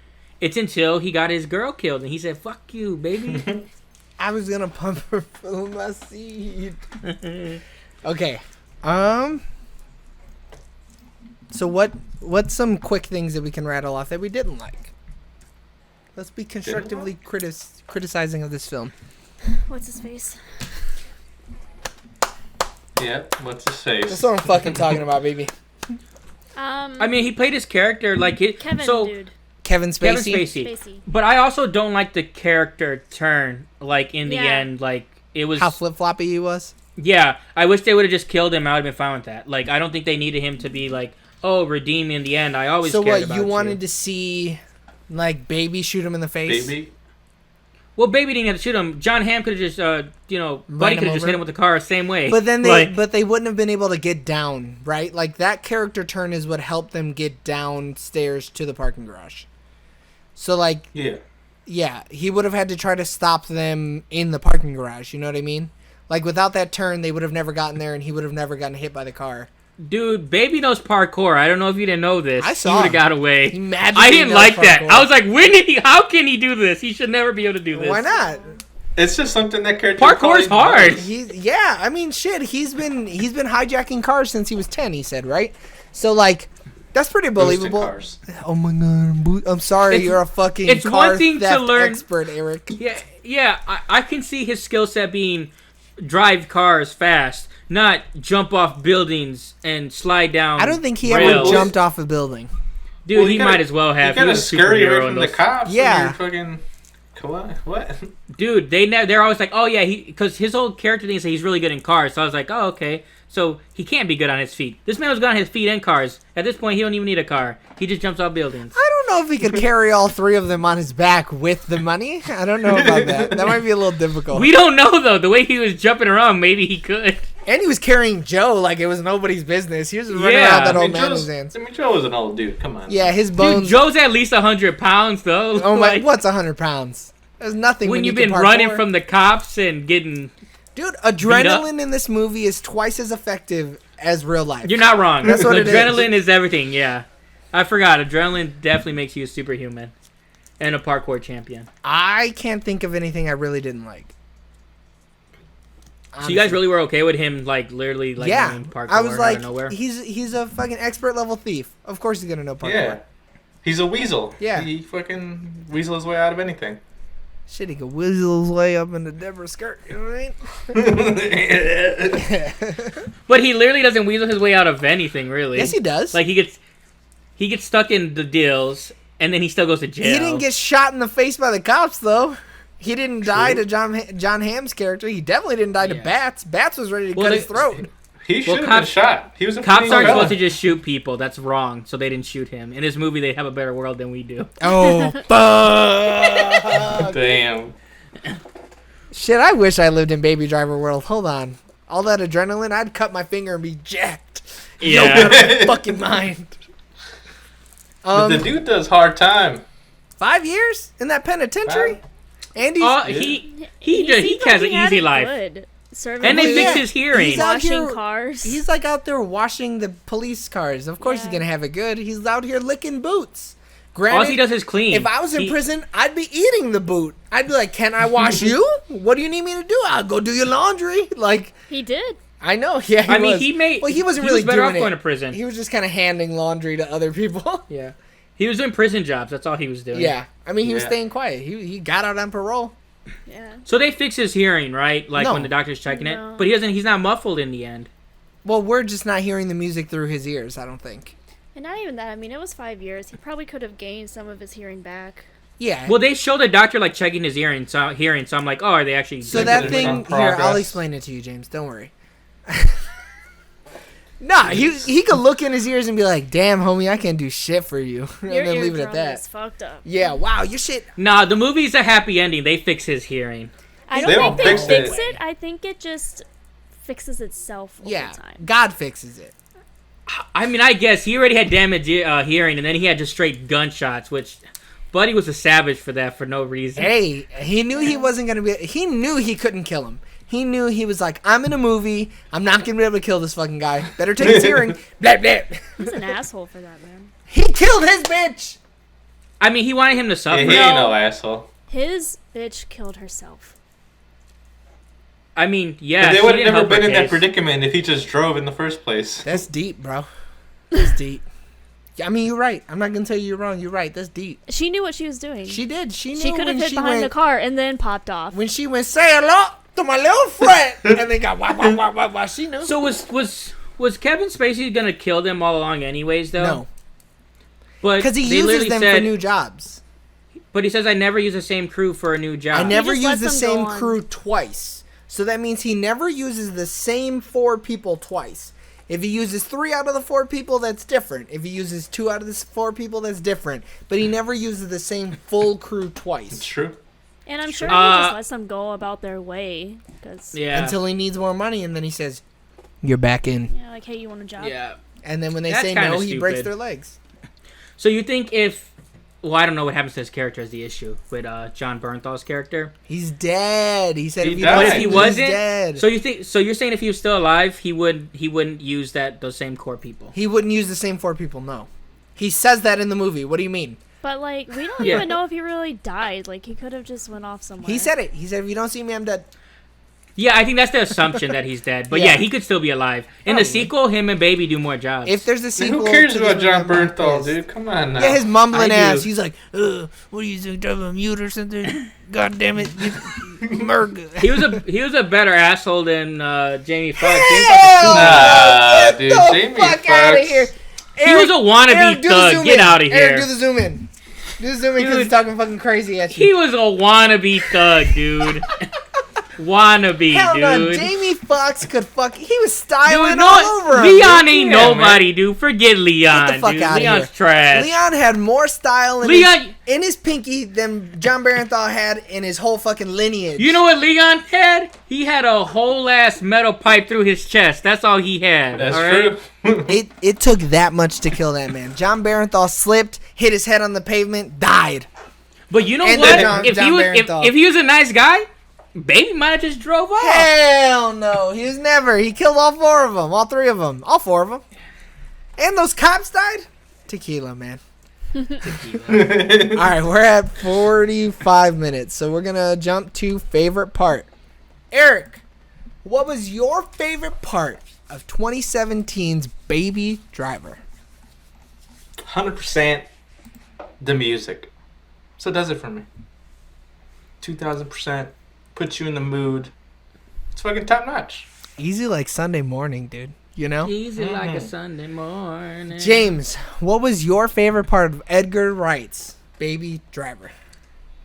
It's until he got his girl killed, and he said, "Fuck you, baby."
I was gonna pump her full of my seed. Okay. So what's some quick things that we can rattle off that we didn't like? Let's be constructively criticizing of this film.
What's his face?
Yeah, what's his
That's
face?
what I'm fucking talking about, baby.
I mean, he played his character like it.
Kevin,
so
dude.
Kevin Spacey.
Kevin Spacey.
Spacey.
But I also don't like the character turn. Like in the
Yeah.
end, like it was.
How flip floppy he was.
Yeah, I wish they would have just killed him. I would have been fine with that. Like I don't think they needed him to be like, oh, redeem in the end. I always.
So
cared
what
about
you wanted to see, like Baby shoot him in the face?
Baby.
Well, Baby didn't have to shoot him. John Hamm could have just, Buddy
him
could have just
over?
hit him with the car the same way.
But then
Like,
they wouldn't have been able to get down, right? Like that character turn is what helped them get downstairs to the parking garage. So like,
Yeah.
yeah, he would have had to try to stop them in the parking garage. You know what I mean? Like without that turn, they would have never gotten there, and he would have never gotten hit by the car.
dude, Baby knows parkour. I don't know if you didn't know this.
I saw
He would
him.
have got away.
He magically
I didn't
knows
like that.
parkour.
I was like, when did he? How can he do this? He should never be able to do this.
Why not?
It's just something that character.
Parkour's
probably
hard.
knows.
Yeah, I mean, shit. He's been hijacking cars since he was 10. He said, right? So like, that's pretty
Boosting
believable.
cars.
Oh my god, I'm sorry,
It's-
you're a fucking
it's
car
one thing to
theft
learn-
expert, Eric.
Yeah. I can see his skill set being drive cars fast, not jump off buildings and slide down.
I don't think he
rails.
ever jumped off a building.
Dude,
Well,
he
you gotta-
might as well have.
You
He
gotta
was a
scurry away
superhero
from
in
the
those.
cops.
Yeah.
When you're fucking. What?
Dude, they're always like, oh yeah, because his whole character thing is that he's really good in cars. So I was like, oh okay, so he can't be good on his feet. This man was good on his feet and cars. At this point, he don't even need a car. He just jumps off buildings.
I don't know if he could carry all three of them on his back with the money. I don't know about that. That might be a little difficult.
We don't know though. The way he was jumping around, maybe he could.
And he was carrying Joe like it was nobody's business. He was running
Yeah.
around that
I
old
mean,
man in his hands.
Joe was an old dude. Come on.
Yeah, his
Dude,
bones.
Joe's at least 100 pounds though.
Oh my!
Like,
What's 100 pounds? There's nothing
when
when
you've
you
been
can
running
parkour.
from the cops and getting,
Dude, adrenaline in this movie is twice as effective as real life.
you're not wrong.
That's what it is.
Adrenaline is everything. Yeah, I forgot. Adrenaline definitely makes you a superhuman and a parkour champion.
I can't think of anything I really didn't like.
So you guys really were okay with him, like literally, like
yeah,
knowing parkour
I was
out
like,
of nowhere?
he's a fucking expert level thief. Of course he's gonna know parkour.
Yeah. He's a weasel.
Yeah.
He fucking weasel his way out of anything.
Shit, he could weasel his way up in the Deborah skirt. You know what I mean?
But he literally doesn't weasel his way out of anything, really.
Yes, he does.
Like he gets stuck in the deals, and then he still goes to jail.
He didn't get shot in the face by the cops, though. He didn't die to John Hamm's character. He definitely didn't die to
Yeah.
Bats. Bats was ready to
Well,
cut
they-
his throat.
He should have been
cops-
shot. He was a
Cops
pretty
aren't
fella.
supposed to just shoot people. That's wrong. So they didn't shoot him. In this movie, they have a better world than we do.
Oh, fuck.
Damn.
Shit, I wish I lived in Baby Driver world. Hold on. All that adrenaline, I'd cut my finger and be jacked. Yo,
Yeah.
get out of my fucking mind.
But the dude does hard time.
5 years in that penitentiary? Andy's...
He
seemed
has
like
an
he had
easy
it
life.
good. Serving
And they
Well,
fixed
yeah.
his hearing.
He's out
washing
here-
cars.
He's like out there washing the police cars. Of course he's
Yeah.
gonna have it good. He's out here licking boots.
All
Granted,
he does is clean.
if I was in
He-
prison, I'd be eating the boot. I'd be like, "Can I wash you? What do you need me to do? I'll go do your laundry." Like,
He did.
I know. Yeah, he
I mean,
was.
he made.
Well, he wasn't
he
really
was better
doing
off
it.
going to prison.
He was just kind of handing laundry to other people.
Yeah, he was doing prison jobs. That's all he was doing.
Yeah, I mean, he was
Yeah.
staying quiet. He got out on parole.
Yeah.
So they fix his hearing, right? Like
No.
when the doctor's checking
No.
it, but he doesn't. He's not muffled in the end.
Well, we're just not hearing the music through his ears. I don't think.
And not even that. I mean, it was 5 years. He probably could have gained some of his hearing back.
Yeah.
Well, they show the doctor like checking his hearing, so I'm like, oh, are they actually?
So
doing
that
there's
it?
thing
some
here, I'll
progress.
explain it to you, James. Don't worry. Nah, he could look in his ears and be like, "Damn, homie, I can't do shit for you," and
Your
then leave it at
eardrum
that.
is fucked up.
Yeah, wow, your shit.
Nah, the movie's a happy ending. They fix his hearing.
I
They
don't
don't
think they
fix
fix
it.
it. I think it just fixes itself over
Yeah,
time.
God fixes it.
I mean, I guess he already had damaged hearing, and then he had just straight gunshots, which Buddy was a savage for that for no reason.
Hey, he knew he wasn't gonna be. He knew he couldn't kill him. He knew he was like, "I'm in a movie. I'm not gonna be able to kill this fucking guy. Better take his hearing." Blah blah.
He's an asshole for that, man.
He killed his bitch.
I mean, he wanted him to suffer.
Yeah, he ain't no asshole.
His bitch killed herself.
I mean, yeah,
But they
she
would have
didn't
never
help her
been in that
case.
predicament if he just drove in the first place.
That's deep, bro. That's deep. Yeah, I mean, you're right. I'm not gonna tell you you're wrong. You're right. That's deep.
She knew what she was doing.
She did. She knew
She could have
when
hid
she
behind the
went.
car and then popped off.
When she went, "Say hello to my little friend," and they got wah wah wah wah wah. She knew.
So was Kevin Spacey gonna kill them all along, anyways? Though,
No,
but
because he
they
uses
literally
them
said,
for new jobs.
But he says, "I never use the same crew for a new job."
I never
just
use
lets
the
them
same
go on.
crew twice. So that means he never uses the same 4 people twice. If he uses 3 out of the 4 people, that's different. If he uses 2 out of the 4 people, that's different. But he never uses the same full crew
It's
twice
true.
And I'm sure he just lets them go about their way. Because,
Yeah.
until he needs more money, and then he says, "You're back in."
yeah, like, hey, you want a job?
Yeah.
And then when they
That's
say
kinda
no, he breaks
stupid.
their legs.
So you think if, well, I don't know what happens to his character is the issue with John Bernthal's character.
He's dead. He said
He
if you
died.
But
don't
if he
see me,
wasn't,
he's dead.
so you think? So you're saying if he was still alive, he wouldn't use those same core people.
He wouldn't use the same 4 people, no. He says that in the movie. What do you mean?
But, like, we don't
Yeah.
even know if he really died. Like, he could have just went off somewhere.
He said it. He said, "If you don't see me, I'm dead."
Yeah, I think that's the assumption that he's dead. But
Yeah.
yeah, he could still be alive. In
Probably.
the sequel, him and Baby do more jobs.
If there's a
Man,
sequel,
who cares
to
about
this
John
movie, I'm
Bernthal,
pissed.
dude? Come on now.
Yeah, his mumbling
I
ass.
do.
He's like, what are you doing? Drive a mute or something? God damn it. Merg.
he was a better asshole than Jamie Foxx.
Hell
Nah,
no!
dude,
Get the
Jamie
fuck out of
Foxx.
here.
He was a wannabe
Eric, do the
thug.
zoom
Get
in.
out of
Eric,
here.
do the zoom in. Do the zoom in because
Dude.
he's talking fucking crazy at
He
you.
was a wannabe thug, dude. Wannabe,
Hell no,
dude.
Jamie Foxx could fuck. He was styling
Dude,
all
no,
over him.
Leon
dude.
ain't
Yeah,
nobody, dude. Forget Leon,
Get the fuck
dude.
outta
Leon's
here.
trash.
Leon had more style in,
Leon-
in his pinky than John Barenthal had in his whole fucking lineage.
You know what Leon had? He had a whole ass metal pipe through his chest. That's all he had.
That's
all right?
true.
It took that much to kill that man. John Barenthal slipped, hit his head on the pavement, died.
But you know
And
what?
then
if
John
he was
Barenthal.
if he was a nice guy, Baby might have just drove off.
Hell no, he was never. He killed all 4 of them, all 3 of them, all 4 of them. And those cops died. Tequila, man. All right, we're at 45 minutes, so we're gonna jump to favorite part. Eric, what was your favorite part of 2017's Baby Driver?
100% the music. So it does it for me. 2000% puts you in the mood. It's fucking top notch.
Easy like Sunday morning, dude. You know?
Easy like a Sunday morning.
James, what was your favorite part of Edgar Wright's Baby Driver?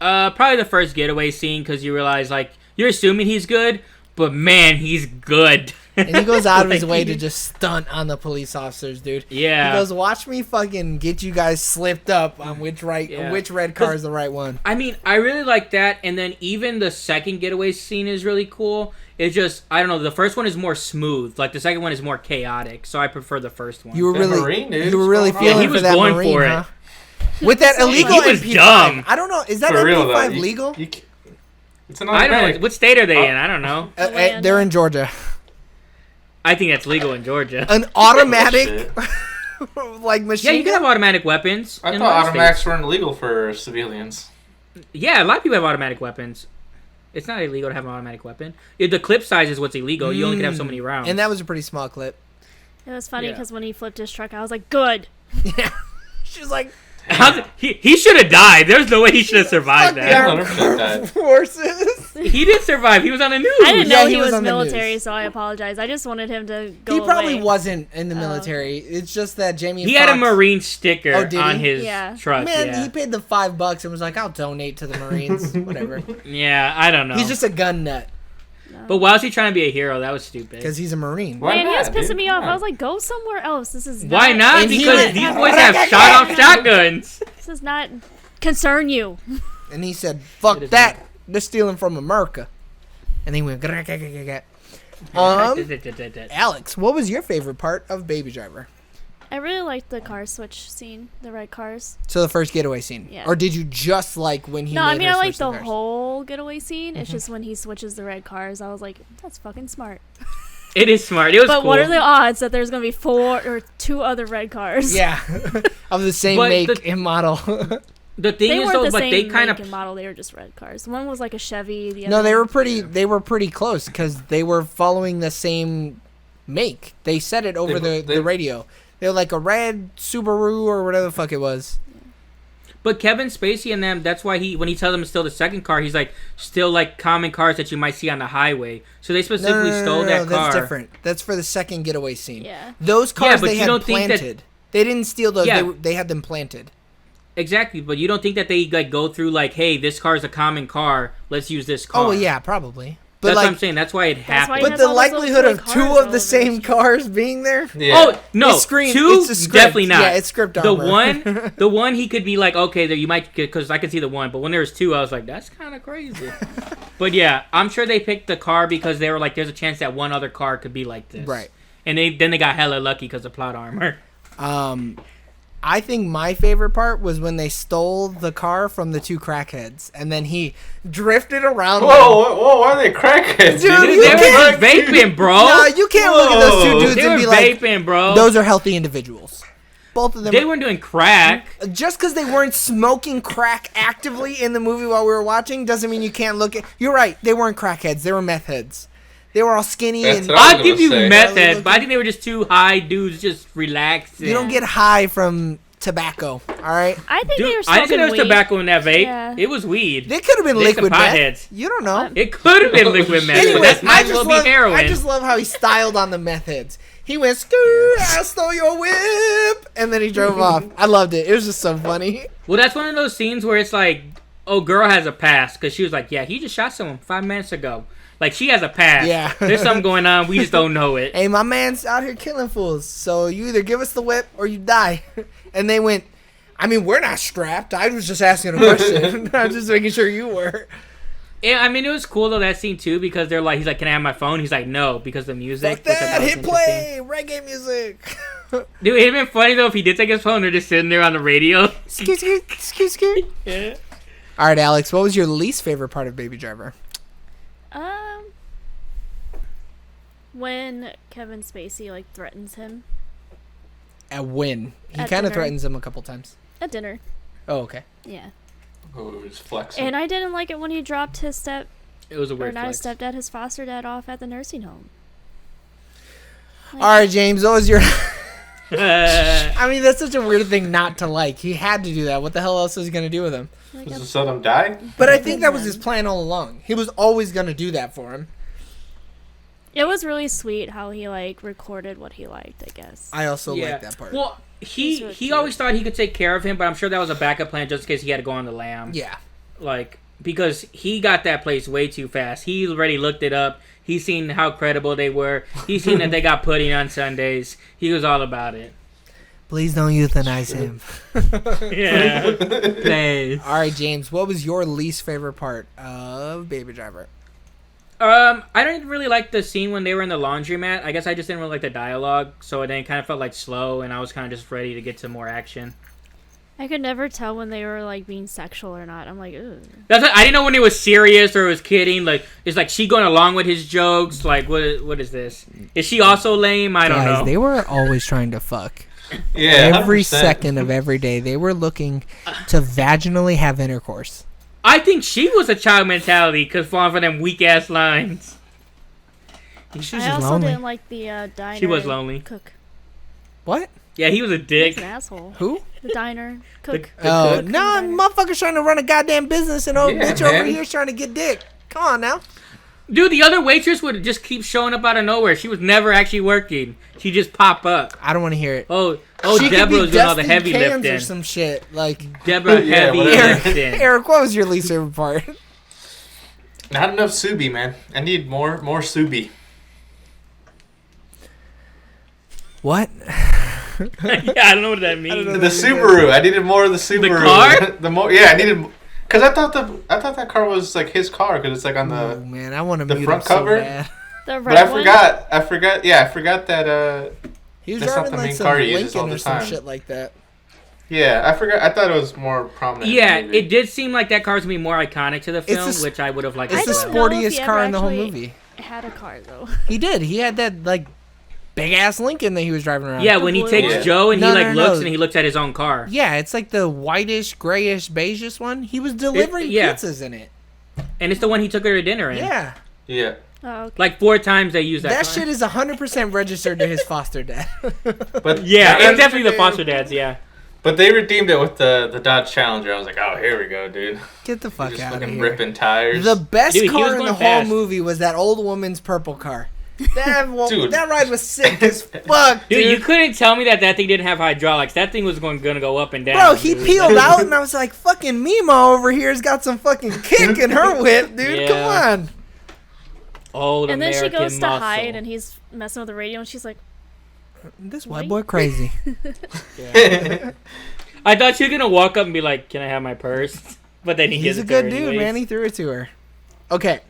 Probably the first getaway scene because you realize, like, you're assuming he's good, but man, he's good.
And he goes out of his
Like,
way to just stunt on the police officers, dude.
Yeah.
He goes, watch me fucking get you guys slipped up on which red car is the right one.
I mean, I really like that, and then even the second getaway scene is really cool. It's just, I don't know, the first one is more smooth. Like, the second one is more chaotic, so I prefer the first one.
You were
That
really,
Marine, dude.
you were really
What's going on?
feeling
Yeah, he
for
was
that
going
Marine,
for it.
huh? With that
So
illegal
He was
MP5.
dumb.
I don't know. Is that
For real,
MP5
though.
legal?
It's an
I don't
automatic.
know. What state are they in? I don't know.
They're in Georgia.
I think that's legal in Georgia.
An automatic,
Shit.
like
Yeah,
machine
you can
gun?
have automatic weapons.
I
in
thought
a lot of
automatics
states.
weren't illegal for civilians.
Yeah, a lot of people have automatic weapons. It's not illegal to have an automatic weapon. The clip size is what's illegal. You only can have so many rounds.
And that was a pretty small clip.
It was funny
Yeah.
because when he flipped his truck, I was like, good.
Yeah. She's like,
he should have died. There's no way he should have survived
fuck
that.
our
100% died.
forces.
He did survive. He was on the news.
I didn't
Yeah,
know
he
he
was
was
on the
military,
news.
so I apologize. I just wanted him to go
He probably
away.
wasn't in the
Oh.
military. It's just that Jamie
He had a
Foxx-
Marine sticker
Oh, did
on
he?
his
Yeah.
truck.
Man,
yeah.
he paid the $5 and was like, I'll donate to the Marines. Whatever.
Yeah, I don't know.
He's just a gun nut
But why was he trying to be a hero? That was stupid.
because he's a Marine.
Why
Man, he was
not,
pissing
dude?
me off.
Come
I was
on.
like, go somewhere else. This is
Why not?
And he
Because
went-
these boys have shot off shotguns.
This does not concern you.
And he said,
It
fuck
is
that. They're stealing from America. And he went, Alex, what was your favorite part of Baby Driver?
I really liked the car switch scene, the red cars.
So the first getaway scene.
Yeah.
Or did you just like when he
No,
made
I mean,
her
I like
switch
the
cars?
whole getaway scene.
Mm-hmm.
It's just when he switches the red cars, I was like, that's fucking smart.
It is smart. It was
But
cool.
what are the odds that there's going to be 4 or 2 other red cars?
Yeah. Of the same
But
make
the-
and model.
The thing
They
is,
weren't
though,
the
but
same
they kind
make
of
and model. They were just red cars. One was like a Chevy. The other
No, they
one-
were pretty close because they were following the same make. They said it over
They-
the radio. They were like a red Subaru or whatever the fuck it was.
But Kevin Spacey and them, that's why when he tells them to steal the second car, he's like, still like common cars that you might see on the highway. So they specifically stole that car.
That's different. That's for the second getaway scene.
Yeah.
Those cars
but
they
you
had
don't think that-
planted. They didn't steal those.
Yeah.
They had them planted.
Exactly, but you don't think that they like go through like, hey, this car is a common car. Let's use this car.
Oh well, yeah, probably. But
That's
like,
what I'm saying. That's why it
why
happened.
he
but
has
the
all those little
likelihood of
toy
two
cars
of
all
the
over
same
the street.
cars being there.
Yeah.
Oh no,
It's screen-
two
it's a script.
definitely not.
Yeah, it's script
The
armor.
the one he could be like, okay, there you might because I could see the one, but when there was two, I was like, that's kind of crazy. But yeah, I'm sure they picked the car because they were like, there's a chance that one other car could be like this,
Right.
And then they got hella lucky because of plot armor.
I think my favorite part was when they stole the car from the two crackheads, and then he drifted around. them.
Whoa, why are they crackheads,
Dude,
dude?
you
They were
can't-
just vaping, bro.
No, you can't look at those two
Whoa.
dudes
They
and
were
be like,
vaping, bro.
those are healthy individuals. Both of them.
They weren't doing crack.
Just because they weren't smoking crack actively in the movie while we were watching doesn't mean you can't look at. You're right. They weren't crackheads. They were meth heads. They were all skinny
That's
and.
what I was
I'll give
gonna
you
say.
meth
Are
heads,
they
but I think they were just two high dudes just relaxing.
You don't get high from tobacco. All right.
I think
Dude,
they were
I
smoking
didn't think there was
weed.
tobacco in that vape.
Yeah.
It was weed.
They could have been
They some
liquid meth.
potheads.
You don't know.
It could have been liquid meth,
Anyway,
but that
I
might as well
just
be
love.
heroin.
I just love how he styled on the meth heads. He went, "Screw, I stole your whip," and then he drove off. I loved it. It was just so funny.
Well, that's one of those scenes where it's like, oh, girl has a past because she was like, yeah, he just shot someone 5 minutes ago. Like, she has a past.
Yeah.
There's something going on. We just don't know it.
Hey, my man's out here killing fools. So you either give us the whip or you die. And they went, I mean, we're not strapped. I was just asking a question. I'm just making sure you were.
Yeah, I mean, it was cool, though, that scene, too, because they're like, he's like, can I have my phone? He's like, no, because the music.
Fuck
which I thought
that.
was
Hit
interesting.
play. Reggae music.
Dude, it'd been funny, though, if he did take his phone, they're just sitting there on the radio.
Excuse.
Yeah.
All right, Alex, what was your least favorite part of Baby Driver?
When Kevin Spacey like threatens him
A win. He
At
kind of
dinner.
threatens him a couple times.
at dinner.
Oh, okay.
Yeah.
Oh, it was flexing.
And I didn't like it when he dropped his
It was a
Or
weird
not
flex.
his stepdad, his foster dad off at the nursing home.
All right, James, what was your?
Uh,
I mean, that's such a weird thing not to like. He had to do that. What the hell else was he gonna do with him?
Like,
Just let him die.
But I think that was his plan all along. He was always gonna do that for him.
it was really sweet how he like recorded what he liked, I guess.
I also like that part.
Well,
He's really
he
cute.
always thought he could take care of him, but I'm sure that was a backup plan just in case he had to go on the lam.
Yeah.
Like, because he got that place way too fast. He already looked it up. He's seen how credible they were. He's seen that they got pudding on Sundays. He was all about it.
Please don't euthanize him.
Yeah. Please.
All right, James, what was your least favorite part of Baby Driver?
I didn't really like the scene when they were in the laundromat. I guess I just didn't really like the dialogue, so it then kind of felt like slow, and I was kind of just ready to get to more action.
I could never tell when they were like being sexual or not. I'm like, ugh.
That's what, I didn't know when it was serious or it was kidding. Like, is like she going along with his jokes? Like, what is this? Is she also lame? I don't know.
They were always trying to fuck.
Yeah,
Every
100%.
second of every day, they were looking to vaginally have intercourse.
I think she was a child mentality because falling for them weak ass lines.
She was
I
just
also
lonely.
didn't like the diner.
She was lonely.
Cook.
What?
Yeah, he was a
He's
dick.
an asshole.
Who?
The diner cook.
Oh,
cook
no,
from the diner.
motherfucker's trying to run a goddamn business, and old
Yeah,
bitch over
man.
here's trying to get dick. Come on now.
Dude, the other waitress would just keep showing up out of nowhere. She was never actually working. She just pop up.
I don't want to hear it.
Oh,
She could be
Deborah's doing all the
dusting
heavy
cans
lifting.
or some shit. Like,
Deborah
Yeah,
heavy
whatever.
lifting.
Eric, what was your least favorite part?
Not enough Subi, man. I need more Subi.
What?
Yeah, I don't know what that means.
The Subaru. I needed more of the Subaru.
car?
the more. Yeah, I needed. Cause I thought that car was like his car. Cause it's like on
Oh,
the.
man, I want to
the
mute
front
him so
cover?
bad.
The
But I
red one.
forgot. I forgot. Yeah, I forgot that.
He was
That's not
driving
the
like
main
some
car he uses all
Lincoln
the
or some
time.
shit like that.
Yeah, I forgot. I thought it was more prominent.
Yeah,
maybe.
it did seem like that car was going to be more iconic to the
It's the
film,
s-
which I would have liked
It's
as
the
don't know if
sportiest
he
car
ever
in the whole
actually-
movie.
Had a car though.
He did. He had that like big ass Lincoln that he was driving around.
Yeah, when he
blue
takes
one?
Joe and
No,
he
no,
like
no,
looks
no.
and he looks at his own car.
Yeah, it's like the whitish, grayish, beigeish one. He was delivering
yeah.
pizzas in it.
And it's the one he took her to dinner in.
Yeah.
Yeah.
Oh, okay.
Like 4 times they used that
That
car.
shit is 100% registered to his foster dad.
But
Yeah,
but-
it's definitely the foster dads, yeah.
But they redeemed it with the Dodge Challenger. I was like, oh, here we go, dude.
Get the fuck
Just
out of
fucking
here.
ripping tires.
The best
Dude, he was
car in
going
the whole
fast.
movie was that old woman's purple car.
Dude.
That ride was sick as fuck,
Dude,
dude.
you couldn't tell me that thing didn't have hydraulics. That thing was going to go up and down.
Bro, he
dude.
peeled out, and I was like, fucking Mima over here's got some fucking kick in her whip, dude.
Yeah.
Come on.
Old
And then
American
she goes to
muscle.
hide, and he's messing with the radio, and she's like,
This
What?
white boy crazy.
I thought she was going to walk up and be like, can I have my purse? But then he
He's
gives
a
it to her
good dude,
anyways.
man. He threw it to her. Okay.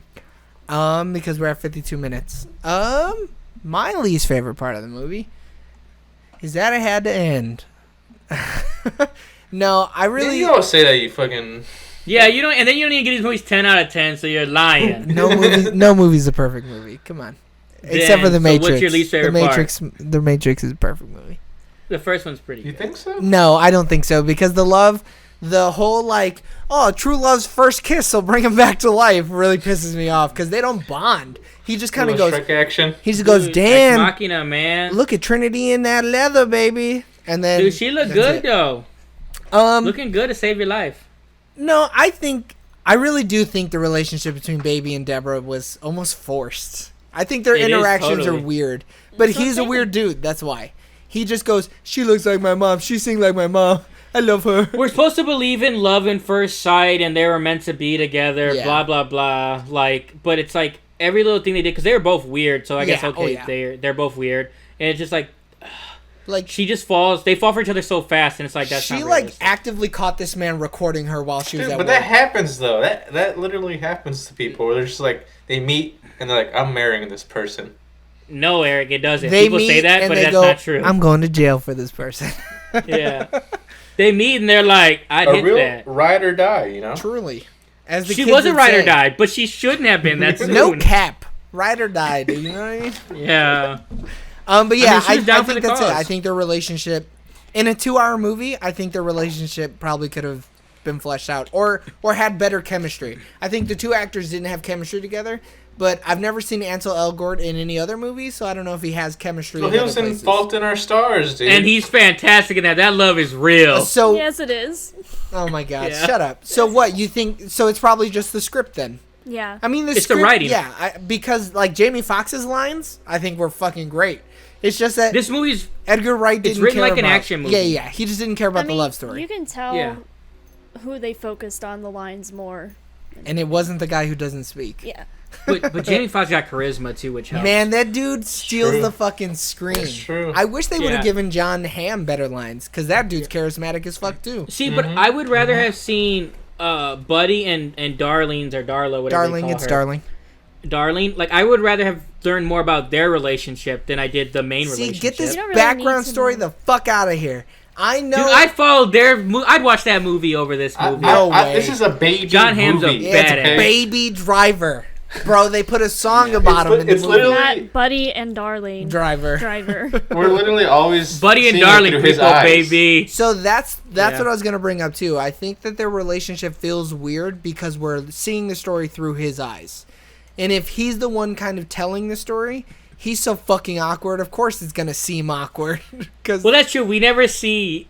Because we're at 52 minutes. My least favorite part of the movie is that it had to end. No, I really
You always say that, you fucking.
Yeah, you don't, and then you don't even get these movies 10 out of 10, so you're lying.
no movie's a perfect movie. Come on. Except for The
So
Matrix.
what's your least favorite
the Matrix The Matrix is a perfect movie.
The first one's pretty
You
good.
think so?
No, I don't think so because the whole like, oh, true love's first kiss will bring him back to life really pisses me off because they don't bond. He just kind of
Little
goes,
Shrek action.
he just goes,
Dude, Ex
damn,
Machina, man.
look at Trinity in that leather, baby. And then
Dude, she looked
that's
good,
it.
though. Looking good to save your life.
No, I really do think the relationship between Baby and Deborah was almost forced. I think their
It is,
interactions
totally.
are weird. But
That's what
he's
I'm
a weird dude, that's why. He just goes, she looks like my mom, she sings like my mom. I love her.
We're supposed to believe in love and first sight, and they were meant to be together,
Yeah.
blah, blah, blah. Like, but it's like, every little thing they did, because they were both weird, so I guess,
Yeah,
okay,
oh, yeah.
they're both weird. And it's just like,
Like
she just falls, they fall for each other so fast, and it's like, that's
she
not
like
realistic.
actively caught this man recording her while she was
Dude,
at
but
work.
that happens though. That literally happens to people. Where they're just like they meet and they're like, I'm marrying this person.
No, Eric, it doesn't.
They
People
meet
say that,
and
but
they
that's
go,
not true.
I'm going to jail for this person.
Yeah. They meet, and they're like, I'd
A
hit
real
that.
ride or die, you know.
Truly. As the
She
kids
was a
would
ride or
say.
die, but she shouldn't have been that soon.
No cap. Ride or die, dude. You know what I mean?
Yeah.
But yeah,
she
I,
was down
I
for
think
the
that's it.
cause.
I think their relationship, in a 2-hour movie, I think their relationship probably could have been fleshed out or had better chemistry. I think the two actors didn't have chemistry together, but I've never seen Ansel Elgort in any other movie, so I don't know if he has chemistry.
Well,
in
he was
other
in
places.
Fault in Our Stars, dude.
And he's fantastic in that. That love is real.
So,
Yes, it is.
oh my God,
Yeah.
shut up. So what you think? So it's probably just the script then.
Yeah.
I mean, the
It's the
script,
writing.
Yeah, because like Jamie Foxx's lines, I think were fucking great. It's just that
This movie's
Edgar Wright didn't
written
care
like an
about-
action movie.
Yeah, he just didn't care about
I mean,
the love story.
You can tell
Yeah.
who they focused on the lines more.
And it wasn't the guy who doesn't speak.
Yeah.
but Jamie Foxx got charisma too, which helps.
Man, that dude steals
True.
the fucking screen.
It's true.
I wish they would have
Yeah.
given John Hamm better lines, because that dude's charismatic as fuck too.
See, but I would rather have seen Buddy and Darlene's or Darla, whatever
Darling,
they call
it's
her.
Darling.
Darlene. Like I would rather have learned more about their relationship than I did the main
See,
relationship.
get this
You don't really
background
need to
story
know.
the fuck out of here. I know.
Dude, I'd follow their. I'd watch that movie over this movie.
No way.
This is a baby
John Hamm's a
movie.
Yeah, it's
badass.
Baby Driver. Bro, they put a song about him in the
it's
movie.
literally-
Not Buddy and Darlene.
Driver.
Driver.
We're literally always
Buddy and
seeing it
Darling
through his
people,
eyes.
baby.
So that's
Yeah.
what I was gonna bring up too. I think that their relationship feels weird because we're seeing the story through his eyes, and if he's the one kind of telling the story, he's so fucking awkward. Of course, it's gonna seem awkward because
Well, that's true. We never see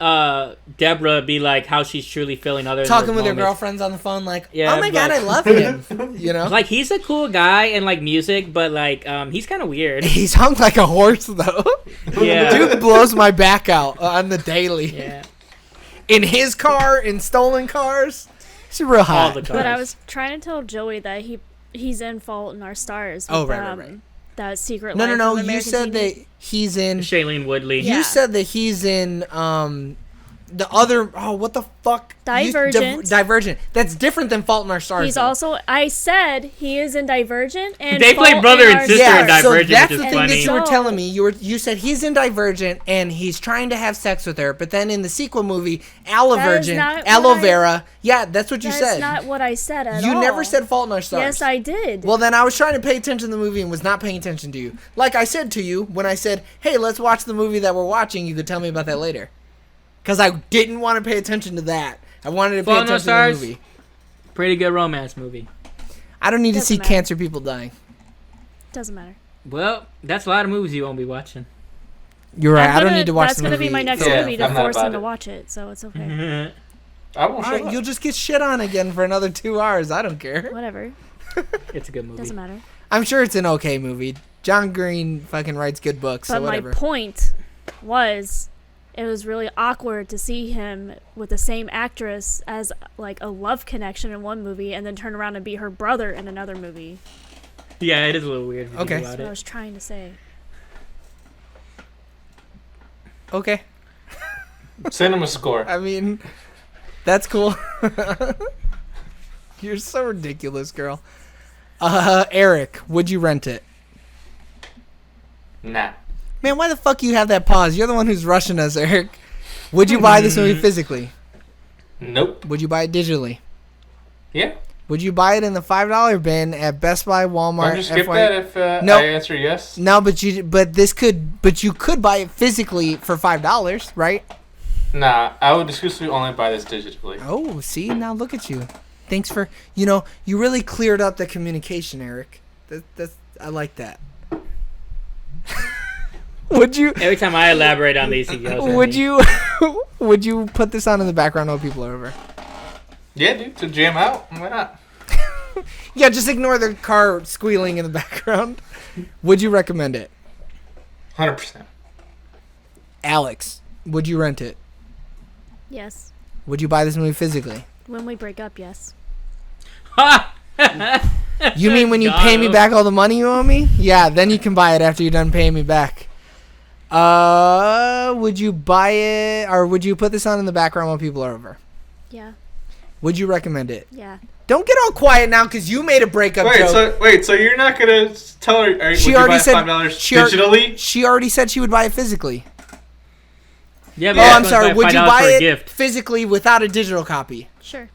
Deborah be like how she's truly feeling. Other
talking
than
with her
moments.
girlfriends on the phone, like,
Yeah,
oh my god, I
but-
love him. You know,
Like he's a cool guy and like music, but like he's kind of weird.
he's hung like a horse though.
Yeah.
Dude blows my back out on the daily.
Yeah.
In his car, in stolen cars, he's real
All
hot.
the cars.
But I was trying to tell Joey that he's in Fault in Our Stars.
Oh,
with,
right.
That Secret
No,
Life
no.
of
You
American
said
Teenage-
that he's in.
Shailene Woodley.
Yeah.
You said that he's in the other. Oh, what the fuck?
Divergent.
Divergent. That's different than Fault in Our Stars.
He's
though.
also. I said he is in Divergent and
They play
Fault
brother
in
and
Our
sister in
Stars.
yeah. So
Divergent,
that's
which
the
is
thing that
funny.
you were
So-
telling me. You said he's in Divergent and he's trying to have sex with her, but then in the sequel movie, Aloe
That is
Virgin,
not what
Aloe
I-
Vera. Yeah, that's what you
That's
said.
not what I said at all.
You never said Fault in Our Stars.
Yes, I did.
Well, then I was trying to pay attention to the movie and was not paying attention to you. Like I said to you, when I said, hey, let's watch the movie that we're watching, you could tell me about that later. Because I didn't want to pay attention to that. I wanted to pay
Fault in Our
attention to the
Stars?
movie.
Pretty good romance movie.
I don't need to
Doesn't
see
matter.
cancer people dying.
Doesn't matter.
Well, that's a lot of movies you won't be watching.
You're right. I don't
gonna-
need to watch
That's
the
gonna
movie.
be my next
Yeah,
movie to
I'm not
force
about
him to
it.
watch it, so it's okay.
I won't
All
show
right,
up.
you'll just get shit on again for another 2 hours. I don't care.
Whatever.
It's a good movie.
Doesn't matter.
I'm sure it's an okay movie. John Green fucking writes good books,
But
so
my
whatever.
point was, it was really awkward to see him with the same actress as like a love connection in one movie, and then turn around and be her brother in another movie.
Yeah, it is a little weird. If you
Okay.
think
That's
about
what I
it.
was trying to say.
Okay.
Cinema score.
I mean, that's cool. You're so ridiculous, girl. Eric, would you rent it?
Nah.
Man, why the fuck you have that pause? You're the one who's rushing us, Eric. Would you buy this movie physically?
Nope.
Would you buy it digitally?
Yeah.
Would you buy it in the $5 bin at Best Buy,
Why
Walmart,
don't you skip
FY?
that if
Nope.
I answer yes?
No, but you could buy it physically for $5, right?
Nah, I would exclusively only buy this digitally.
Oh, see, now look at you. Thanks for, you really cleared up the communication, Eric. I like that. Would you?
Every time I elaborate on these, he yells at
Would
me.
you? Would you put this on in the background while people are over?
Yeah, dude, to jam out. Why not?
Yeah, just ignore the car squealing in the background. Would you recommend it?
100%.
Alex, would you rent it?
Yes.
Would you buy this movie physically?
When we break up, yes.
Ha!
You mean when you pay me back all the money you owe me? Yeah, then you can buy it after you're done paying me back. Would you buy it, or would you put this on in the background while people are over?
Yeah.
Would you recommend it?
Yeah.
Don't get all quiet now because you made a breakup joke.
So you're not gonna tell her? Would
She
you
already
buy
said
$5
she already-
digitally?
She already said she would buy it physically.
Yeah,
Oh, I'm
it's
sorry.
like
Would you
$5
buy
for a
it
gift.
physically without a digital copy?
Sure.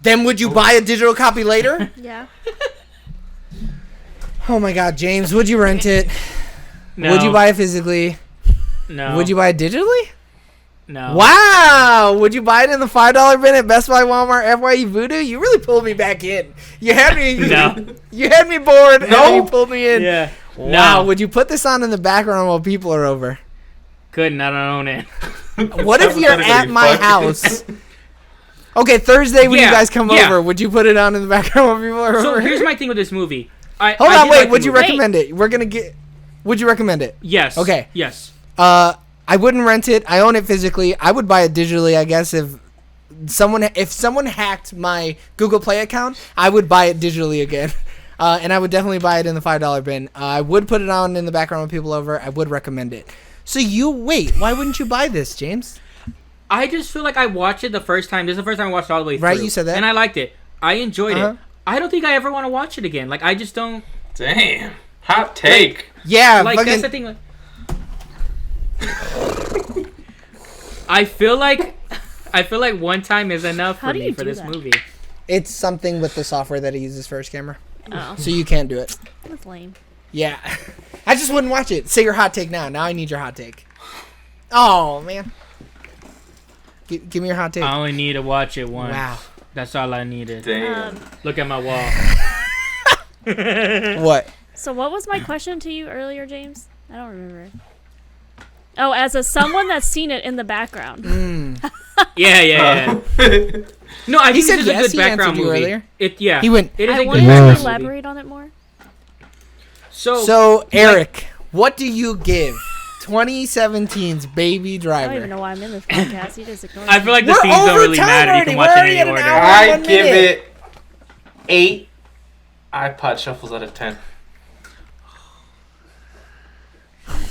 Then would you buy a digital copy later?
Yeah.
Oh my God, James, would you rent it?
No.
Would you buy it physically?
No.
Would you buy it digitally?
No.
Wow! Would you buy it in the $5 bin at Best Buy, Walmart, FYE, Voodoo? You really pulled me back in. You had me.
No.
You had me bored. And
No.
then you pulled me in.
Yeah.
Wow.
No.
Would you put this on in the background while people are over?
Couldn't. I don't own it.
What if you're at my house? Okay, Thursday when you
Yeah,
guys come
yeah.
over, would you put it on in the background while people are
So
over?
here's my thing with this movie.
Hold
I
on,
did
wait.
like the
Would you
movie.
recommend it? We're gonna get. Would you recommend it?
Yes.
Okay.
Yes.
I wouldn't rent it. I own it physically. I would buy it digitally, I guess. If someone hacked my Google Play account, I would buy it digitally again. And I would definitely buy it in the $5 bin. I would put it on in the background with people over. I would recommend it. So why wouldn't you buy this, James?
I just feel like I watched it the first time. This is the first time I watched it all the way through.
Right, you said that.
And I liked it. I enjoyed
Uh-huh.
it. I don't think I ever want to watch it again. Like, I just don't.
Damn. Hot take.
Yeah,
Like, that's the
fucking,
thing. I feel like one time is enough
How
for
do
me
you
for
do
this
that?
movie.
it's something with the software that he uses for his camera.
Oh,
So you can't do it.
that's lame.
Yeah. I just wouldn't watch it. Say your hot take now. Now I need your hot take. Oh, man. Give me your hot take.
I only need to watch it once.
Wow.
That's all I needed.
Damn.
Look at my wall.
What?
So what was my question to you earlier, James? I don't remember. Oh, as a someone that's seen it in the background.
Yeah. No, I
He
think
said
this is
yes,
a
he
good background
answered you
movie.
earlier.
Yeah.
He went,
It is
I
a
wanted
good
you
background
to
movie.
elaborate on it more.
So
Eric, what do you give 2017's Baby
I don't
Driver?
even know why I'm in this podcast. You just ignore
I feel like the
We're
scenes don't
over
really
time
matter. You
already.
can
We're
watch it
already
in
at
any
an
order.
hour.
I
1
give
minute.
it 8 iPod shuffles out of 10.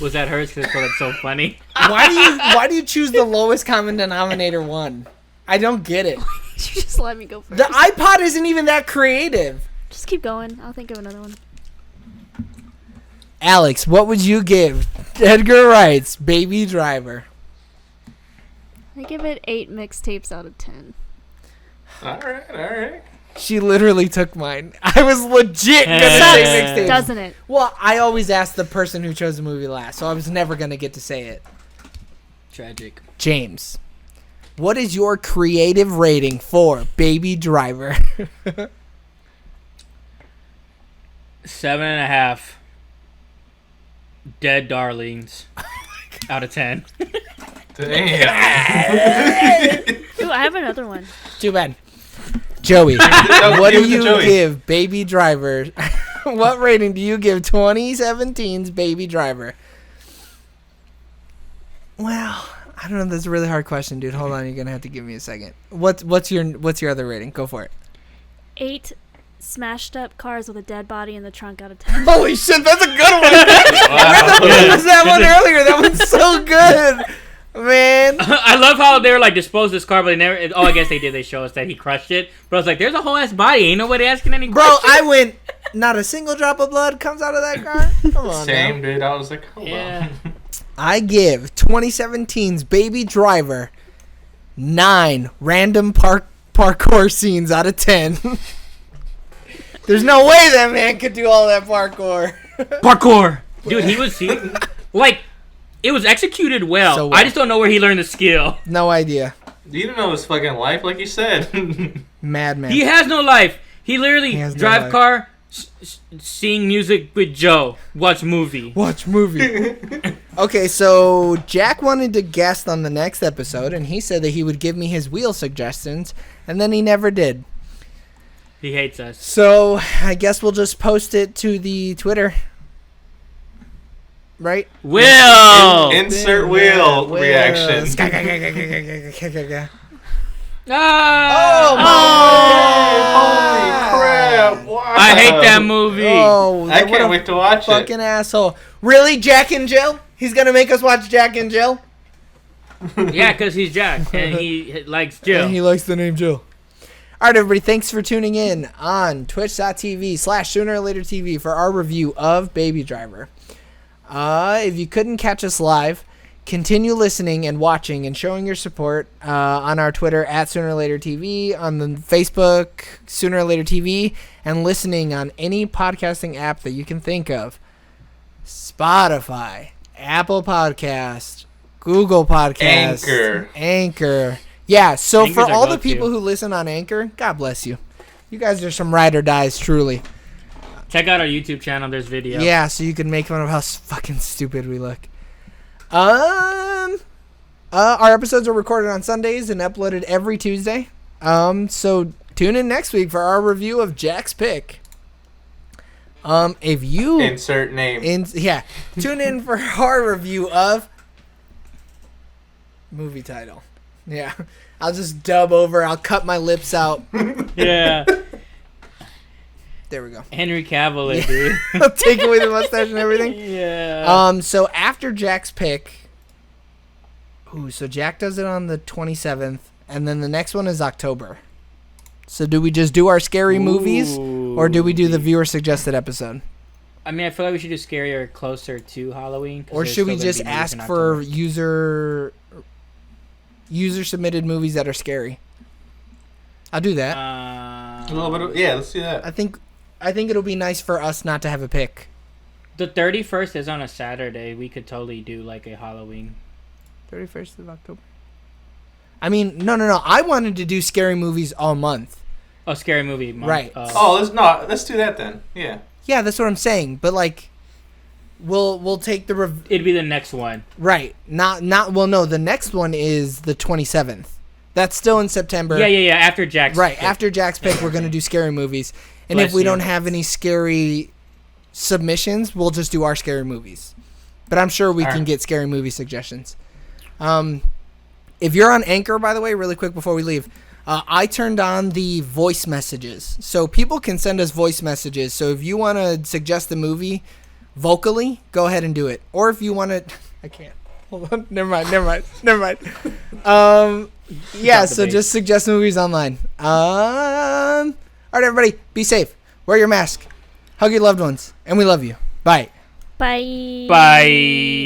Was that hers? Because it's so funny.
Why do you choose the lowest common denominator one? I don't get it.
you just let me go first.
The iPod isn't even that creative.
Just keep going. I'll think of another one.
Alex, what would you give Edgar Wright's Baby Driver?
I give it 8 mixtapes out of 10.
Alright.
She literally took mine. I was legit gonna say mixtape.
Doesn't it?
Well, I always ask the person who chose the movie last, so I was never gonna get to say it.
Tragic.
James, what is your creative rating for Baby Driver?
7.5 dead darlings out of 10.
Damn.
Ooh, I have another one.
Too bad. Joey, what
give
do
it to
you
Joey.
give Baby Driver? What rating do you give 2017's Baby Driver? Well, I don't know. That's a really hard question, dude. Hold on, you're gonna have to give me a second. What's your other rating? Go for it.
8 smashed up cars with a dead body in the trunk out of 10.
Holy shit, that's a good one.
Wow.
Where was that one earlier? That one's so good, man.
I love how they were like disposed this car, but they never. Oh, I guess they did. They show us that he crushed it. But I was like, "There's a whole ass body. Ain't nobody asking any
Bro,
questions."
I went. Not a single drop of blood comes out of that car. Come on,
Same,
now.
dude. I was like, hold
Yeah.
on.
I give 2017's Baby Driver 9 random parkour scenes out of 10. There's no way that man could do all that parkour.
Parkour, dude. Like, it was executed well.
So well.
I just don't know where he learned the skill.
No idea.
You didn't know his fucking life, like you said.
Madman.
He has no life. He literally
He has no
drive
life.
car, sing music with Joe, watch movie.
Watch movie. Okay, so Jack wanted to guest on the next episode, and he said that he would give me his wheel suggestions, and then he never did.
He hates us.
So I guess we'll just post it to the Twitter. Right?
Will.
Insert wheel
Will.
reaction.
Ah!
Holy crap! Wow.
I hate that movie.
Oh,
I
what
can't
a
wait to watch it.
fucking asshole. Really, Jack and Jill? He's gonna make us watch Jack and Jill?
Yeah, because he's Jack and he likes Jill.
And he likes the name Jill. All right, everybody, thanks for tuning in on twitch.tv/SoonerOrLaterTV for our review of Baby Driver. If you couldn't catch us live, continue listening and watching and showing your support on our Twitter @SoonerLaterTV, on the Facebook SoonerLaterTV, and listening on any podcasting app that you can think of. Spotify, Apple Podcast, Google Podcasts. Anchor. Yeah, so
Anchor's
for
our
all the
go-to.
people who listen on Anchor, God bless you. You guys are some ride or dies, truly.
Check out our YouTube channel. There's video.
Yeah, so you can make fun of how fucking stupid we look. Our episodes are recorded on Sundays and uploaded every Tuesday. So tune in next week for our review of Jack's pick. If you
Insert name.
tune in for our review of movie title. Yeah, I'll just dub over. I'll cut my lips out.
Yeah.
There we go.
Henry Cavill, it, dude.
I'll take away the mustache and everything.
Yeah.
So after Jack's pick, so Jack does it on the 27th, and then the next one is October. So do we just do our scary movies, or do we do the viewer suggested episode?
I mean, I feel like we should do scarier closer to Halloween. 'cause
Or
there's
should we
still gonna
just
be movies
ask
in
for
October.
user submitted movies that are scary? I'll do that.
A little bit of, let's do that.
I think it'll be nice for us not to have a pick.
The 31st is on a Saturday. We could totally do like a Halloween.
31st of October. I mean, no. I wanted to do scary movies all month.
Oh, scary movie month.
Right.
Let's do that then. Yeah.
Yeah, that's what I'm saying. But like, we'll take the
It'd be the next one.
right. Not well. No, the next one is the 27th. That's still in September.
Yeah. After Jack's
Right
pick.
after Jack's pick, we're gonna do scary movies. And
Bless
if we
you.
don't have any scary submissions, we'll just do our scary movies. But I'm sure we can
Alright.
get scary movie suggestions. If you're on Anchor, by the way, really quick before we leave, I turned on the voice messages. So people can send us voice messages. So if you want to suggest the movie vocally, go ahead and do it. Or if you want to... I can't. Hold on. Never mind. Yeah,
Drop the
so
bait.
just suggest movies online. All right, everybody, be safe. Wear your mask. Hug your loved ones. And we love you. Bye.
Bye.
Bye.